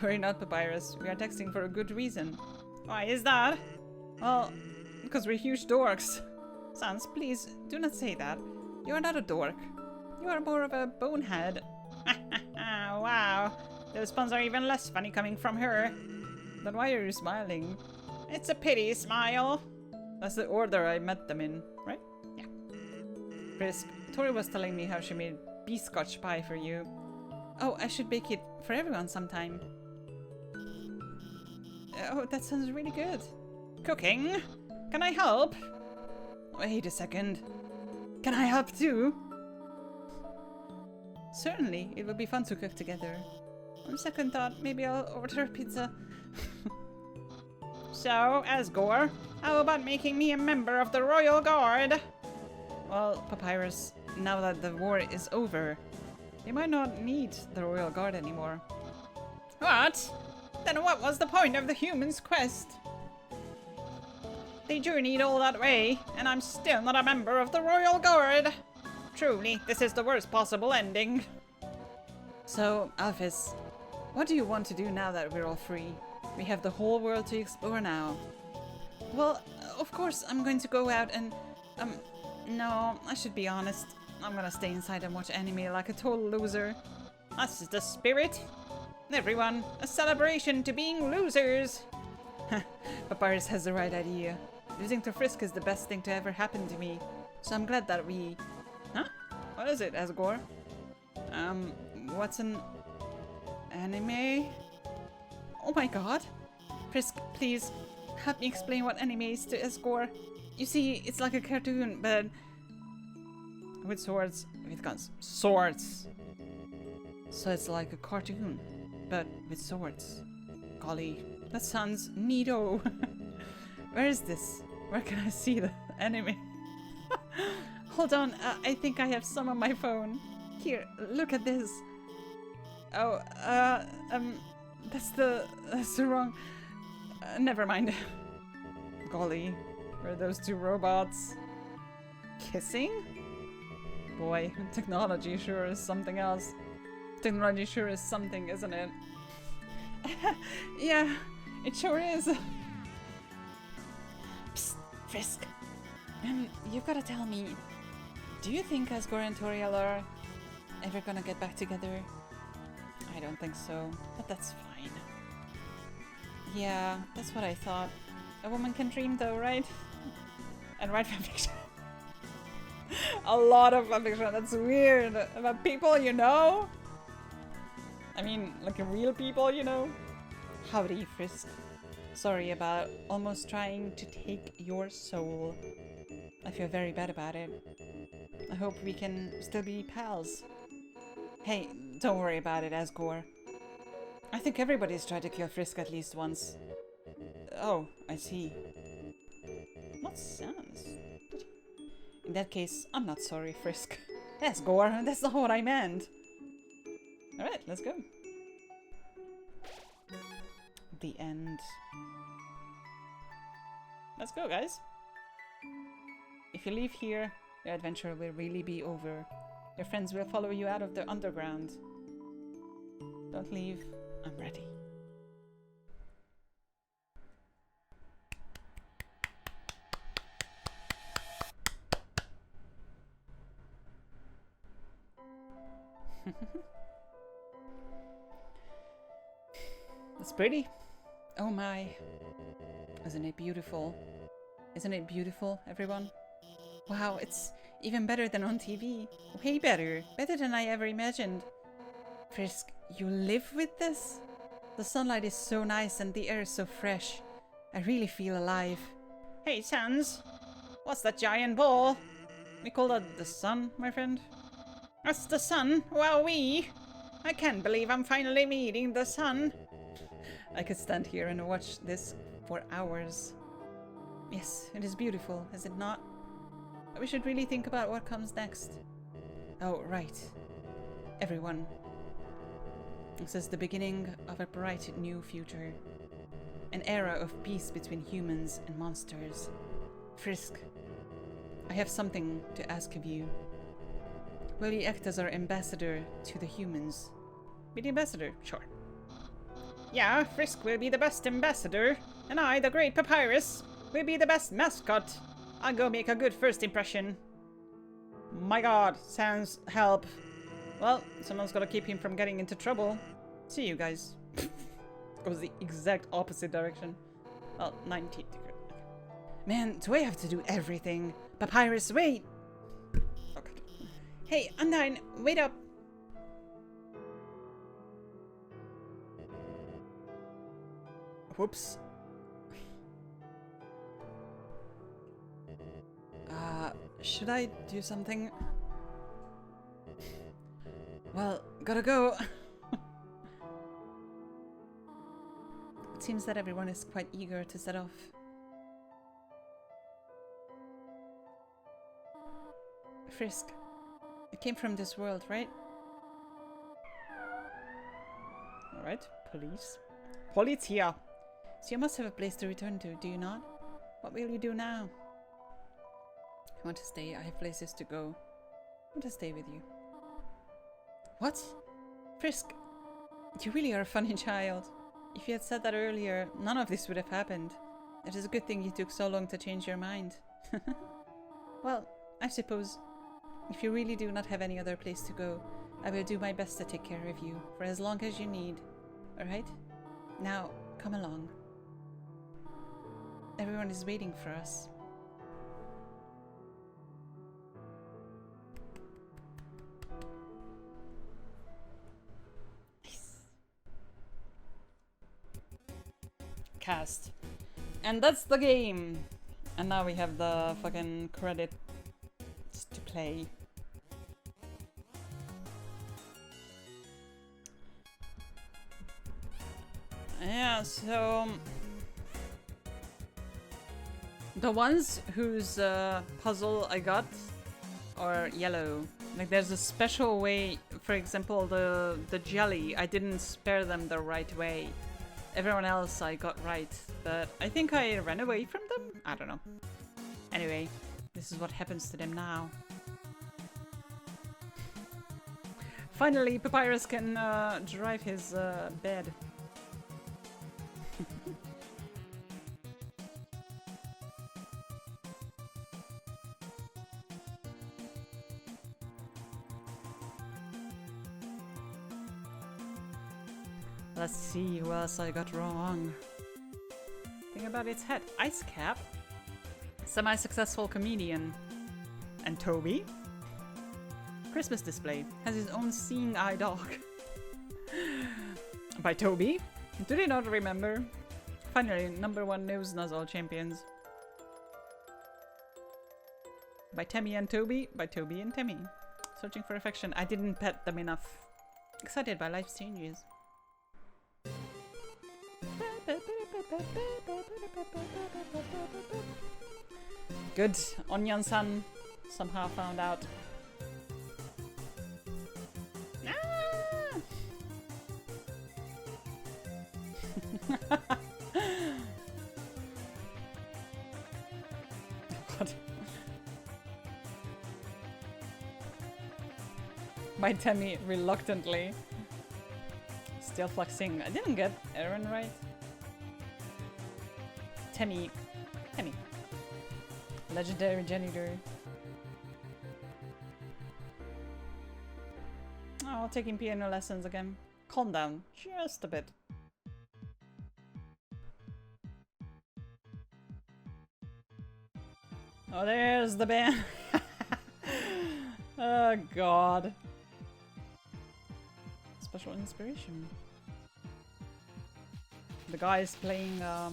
We're not, Papyrus. We are texting for a good reason. Why is that? Well, because we're huge dorks. Sans, please, do not say that. You are not a dork. You are more of a bonehead. Wow. Those puns are even less funny coming from her. Then why are you smiling? It's a pity smile. That's the order I met them in, right? Yeah. Frisk, Tori was telling me how she made bee-scotch pie for you. Oh, I should bake it for everyone sometime. Oh, that sounds really good. Cooking? Can I help? Wait a second. Can I help too? Certainly, it would be fun to cook together. On second thought, maybe I'll order a pizza. So, Asgore, how about making me a member of the Royal Guard? Well, Papyrus, now that the war is over, you might not need the Royal Guard anymore. What? Then what was the point of the humans' quest? They journeyed all that way, and I'm still not a member of the Royal Guard. Truly, this is the worst possible ending. So, Alphys, what do you want to do now that we're all free? We have the whole world to explore now. Well, of course I'm going to go out and... no, I should be honest. I'm gonna stay inside and watch anime like a total loser. That's the spirit. Everyone, a celebration to being losers. Papyrus has the right idea. Losing to Frisk is the best thing to ever happen to me. So I'm glad that we... Huh? What is it, Asgore? What's an... anime? Oh my god. Frisk, please, help me explain what anime is to Asgore. You see, it's like a cartoon, but... with swords, with guns. Swords! So it's like a cartoon, but with swords. Golly, that sounds neato. Where is this? Where can I see the anime? Hold on, I think I have some on my phone. Here, look at this. Oh, that's the wrong... never mind. Golly, were those two robots kissing? Boy, technology sure is something else. Technology sure is something, isn't it? Yeah, it sure is. Psst, Frisk. And you've gotta tell me, do you think Asgore and Toriel are ever gonna get back together? I don't think so, but that's fine. Yeah, that's what I thought. A woman can dream though, right? And write fanfiction. A lot of fanfiction, that's weird. About people you know? I mean, like real people, you know? Howdy, Frisk. Sorry about almost trying to take your soul. I feel very bad about it. I hope we can still be pals. Hey, don't worry about it, Asgore. I think everybody's tried to kill Frisk at least once. Oh, I see. Not Sans. In that case, I'm not sorry, Frisk. Asgore, that's not what I meant. Alright, let's go. The end. Let's go, guys. If you leave here, your adventure will really be over. Your friends will follow you out of the underground. Don't leave. I'm ready. It's pretty. Oh my. Isn't it beautiful? Isn't it beautiful, everyone? Wow, it's even better than on TV. Way better. Better than I ever imagined. Frisk, you live with this? The sunlight is so nice and the air is so fresh. I really feel alive. Hey, Sans. What's that giant ball? We call that the sun, my friend. That's the sun? Wowee! I can't believe I'm finally meeting the sun. I could stand here and watch this for hours. Yes, it is beautiful, is it not? We should really think about what comes next. Oh, right. Everyone. This is the beginning of a bright new future. An era of peace between humans and monsters. Frisk, I have something to ask of you. Will you act as our ambassador to the humans? Be the ambassador? Sure. Yeah, Frisk will be the best ambassador, and I, the great Papyrus, will be the best mascot. I'll go make a good first impression. My god, Sans, help. Well, someone's gotta keep him from getting into trouble. See you guys. Goes the exact opposite direction. Well, 90 degrees. Man, do I have to do everything? Papyrus, wait! Okay. Hey, Undyne, wait up! Whoops. Should I do something? Well, gotta go. It seems that everyone is quite eager to set off. Frisk, you came from this world, right? Alright, police. Polizia! So you must have a place to return to, do you not? What will you do now? I want to stay. I have places to go. I want to stay with you. What? Frisk, you really are a funny child. If you had said that earlier, none of this would have happened. It is a good thing you took so long to change your mind. Well, I suppose, if you really do not have any other place to go, I will do my best to take care of you, for as long as you need. Alright? Now, come along. Everyone is waiting for us. Cast. And that's the game. And now we have the fucking credits to play. Yeah, so the ones whose puzzle I got are yellow. Like there's a special way, for example, the jelly, I didn't spare them the right way. Everyone else I got right, but I think I ran away from them? I don't know. Anyway, this is what happens to them now. Finally, Papyrus can drive his bed. let's see who else I got wrong. Think about its head. Ice Cap. Semi-successful comedian. And Toby. Christmas display. Has his own seeing eye dog. By Toby. Do they not remember? Finally, #1 nose nuzzle champions. By Tammy and Toby. By Toby and Tammy. Searching for affection. I didn't pet them enough. Excited by life's changes. Good. Onyan-san somehow found out. Ah! God. My Tammy reluctantly. Still flexing. I didn't get Aaron right. Tammy. Tammy. Legendary janitor. Oh, taking piano lessons again. Calm down. Just a bit. Oh, there's the band. Oh, God. Special inspiration. The guy is playing a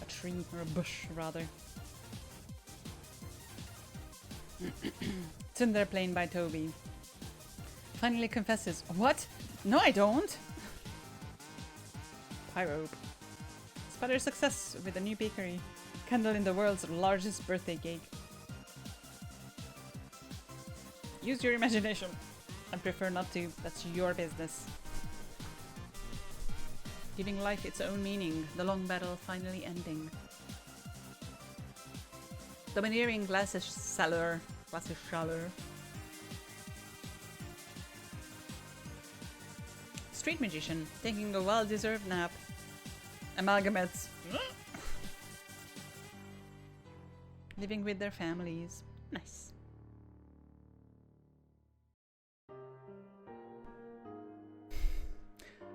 tree, or a bush rather. Tinder playing by Toby. Finally confesses. What? No, I don't. Pyro. Spider success with a new bakery. Candle in the world's largest birthday cake. Use your imagination. I prefer not to. That's your business. Giving life its own meaning. The long battle finally ending. Domineering glasses seller. Street magician. Taking a well-deserved nap. Amalgamates. Living with their families. Nice.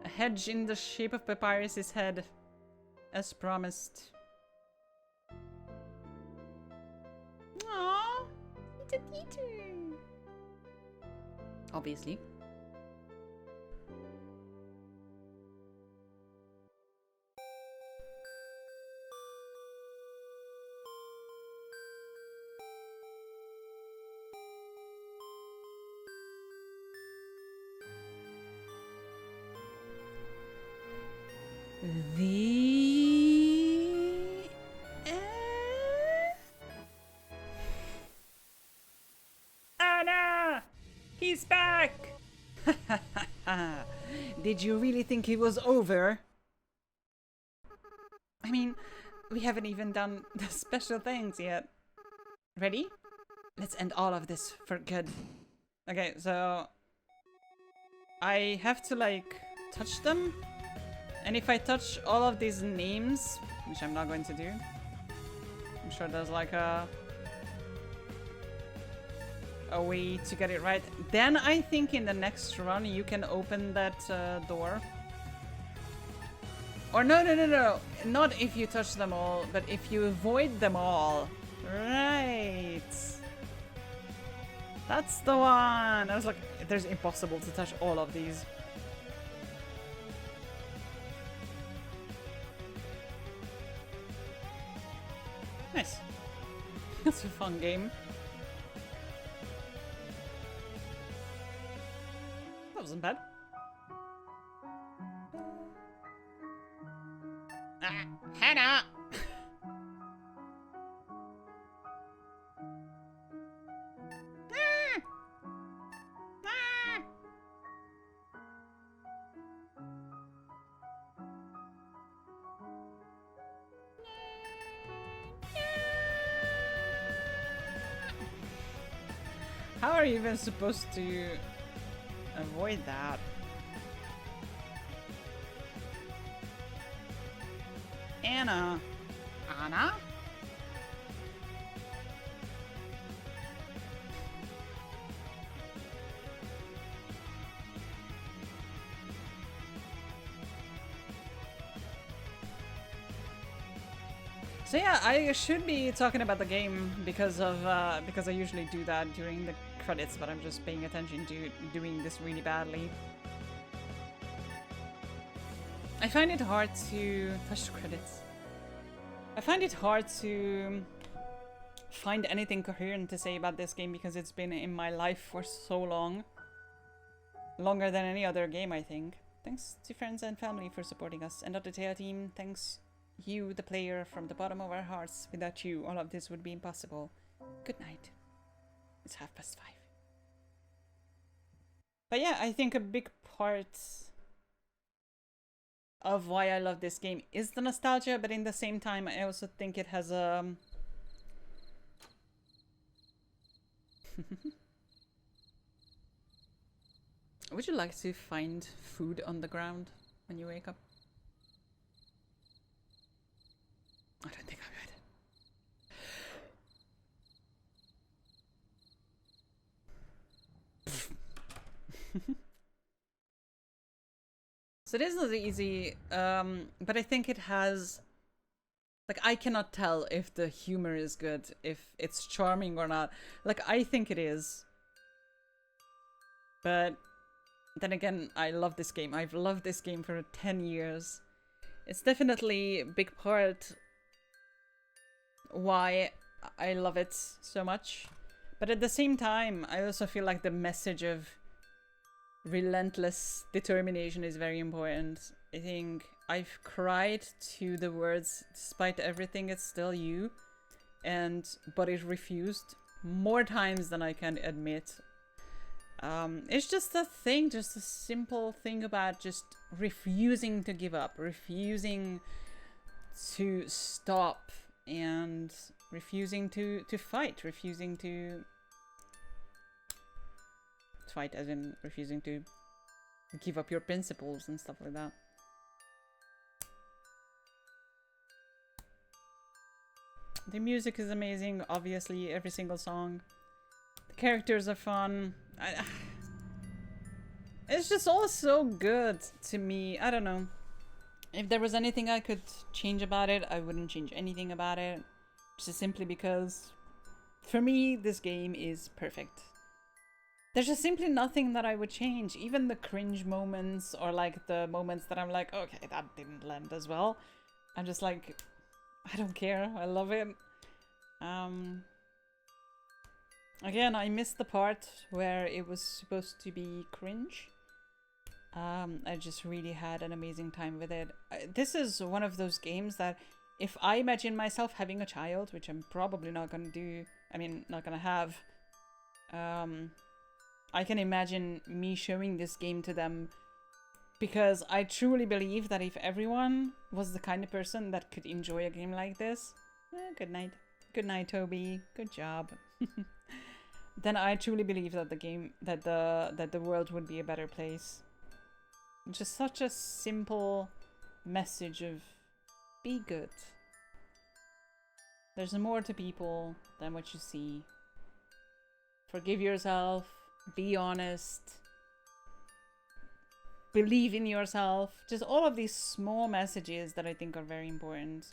A hedge in the shape of Papyrus's head. As promised. Aww. It's a teacher. Obviously. The Anna! He's back! Did you really think it was over? I mean, we haven't even done the special things yet. Ready? Let's end all of this for good. Okay, so I have to like touch them. And if I touch all of these names, which I'm not going to do, I'm sure there's like a way to get it right. Then I think in the next run you can open that door. Or no. Not if you touch them all, but if you avoid them all. Right. That's the one. I was like, there's impossible to touch all of these. Nice. That's a fun game. That wasn't bad. Ah, Hannah! How are you even supposed to avoid that? Anna. Anna? So yeah, I should be talking about the game because I usually do that during the credits, but I'm just paying attention to doing this really badly. I find it hard to touch the credits. I find it hard to find anything coherent to say about this game because it's been in my life for so long. Longer than any other game, I think. Thanks to friends and family for supporting us. And Undertale team, thanks you, the player, from the bottom of our hearts. Without you, all of this would be impossible. Good night. It's 5:30. But yeah, I think a big part of why I love this game is the nostalgia, but in the same time, I also think it has a... Would you like to find food on the ground when you wake up? I don't think I would. So it is not easy, but I think it has... Like, I cannot tell if the humor is good, if it's charming or not. Like, I think it is. But then again, I love this game. I've loved this game for 10 years. It's definitely a big part why I love it so much. But at the same time, I also feel like the message of relentless determination is very important. I think I've cried to the words, despite everything, it's still you. But it refused more times than I can admit. It's just a thing, just a simple thing about just refusing to give up, refusing to stop, and refusing to fight, refusing to fight as in refusing to give up your principles and stuff like that. The music is amazing, obviously, every single song. The characters are fun. It's just all so good to me. I don't know. If there was anything I could change about it, I wouldn't change anything about it. Just simply because, for me, this game is perfect. There's just simply nothing that I would change. Even the cringe moments, or like the moments that I'm like, okay, that didn't land as well. I'm just like, I don't care. I love it. Again, I missed the part where it was supposed to be cringe. I just really had an amazing time with it. This is one of those games that if I imagine myself having a child, which I'm probably not gonna do, I mean, not gonna have, I can imagine me showing this game to them, because I truly believe that if everyone was the kind of person that could enjoy a game like this, good night. Good night, Toby. Good job. Then I truly believe that the world would be a better place. Just such a simple message of be good. There's more to people than what you see. Forgive yourself. Be honest. Believe in yourself. Just all of these small messages that I think are very important.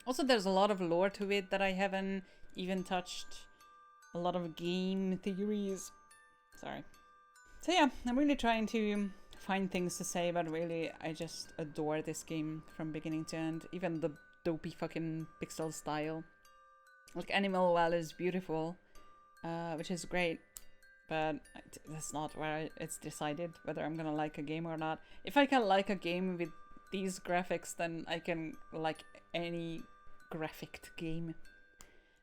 Also, there's a lot of lore to it that I haven't even touched. A lot of game theories. Sorry. So yeah, I'm really trying to find things to say, but really, I just adore this game from beginning to end. Even the dopey fucking pixel style. Like, Animal Well is beautiful, which is great. But that's not where it's decided whether I'm gonna like a game or not. If I can like a game with these graphics, then I can like any graphic game.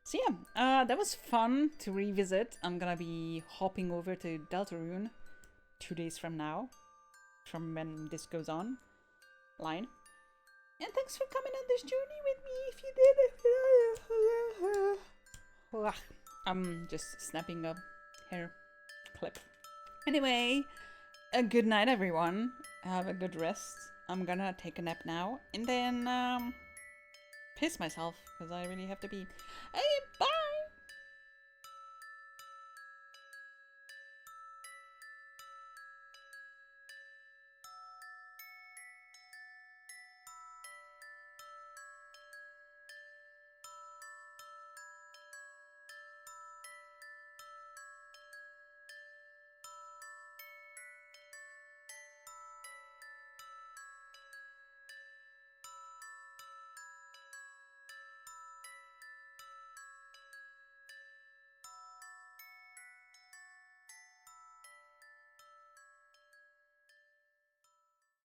So yeah, that was fun to revisit. I'm gonna be hopping over to Deltarune 2 days from now, from when this goes on line. And thanks for coming on this journey with me if you did. I'm just snapping a hair clip. Anyway, a good night, everyone. Have a good rest. I'm gonna take a nap now and then piss myself because I really have to pee. Hey, bye!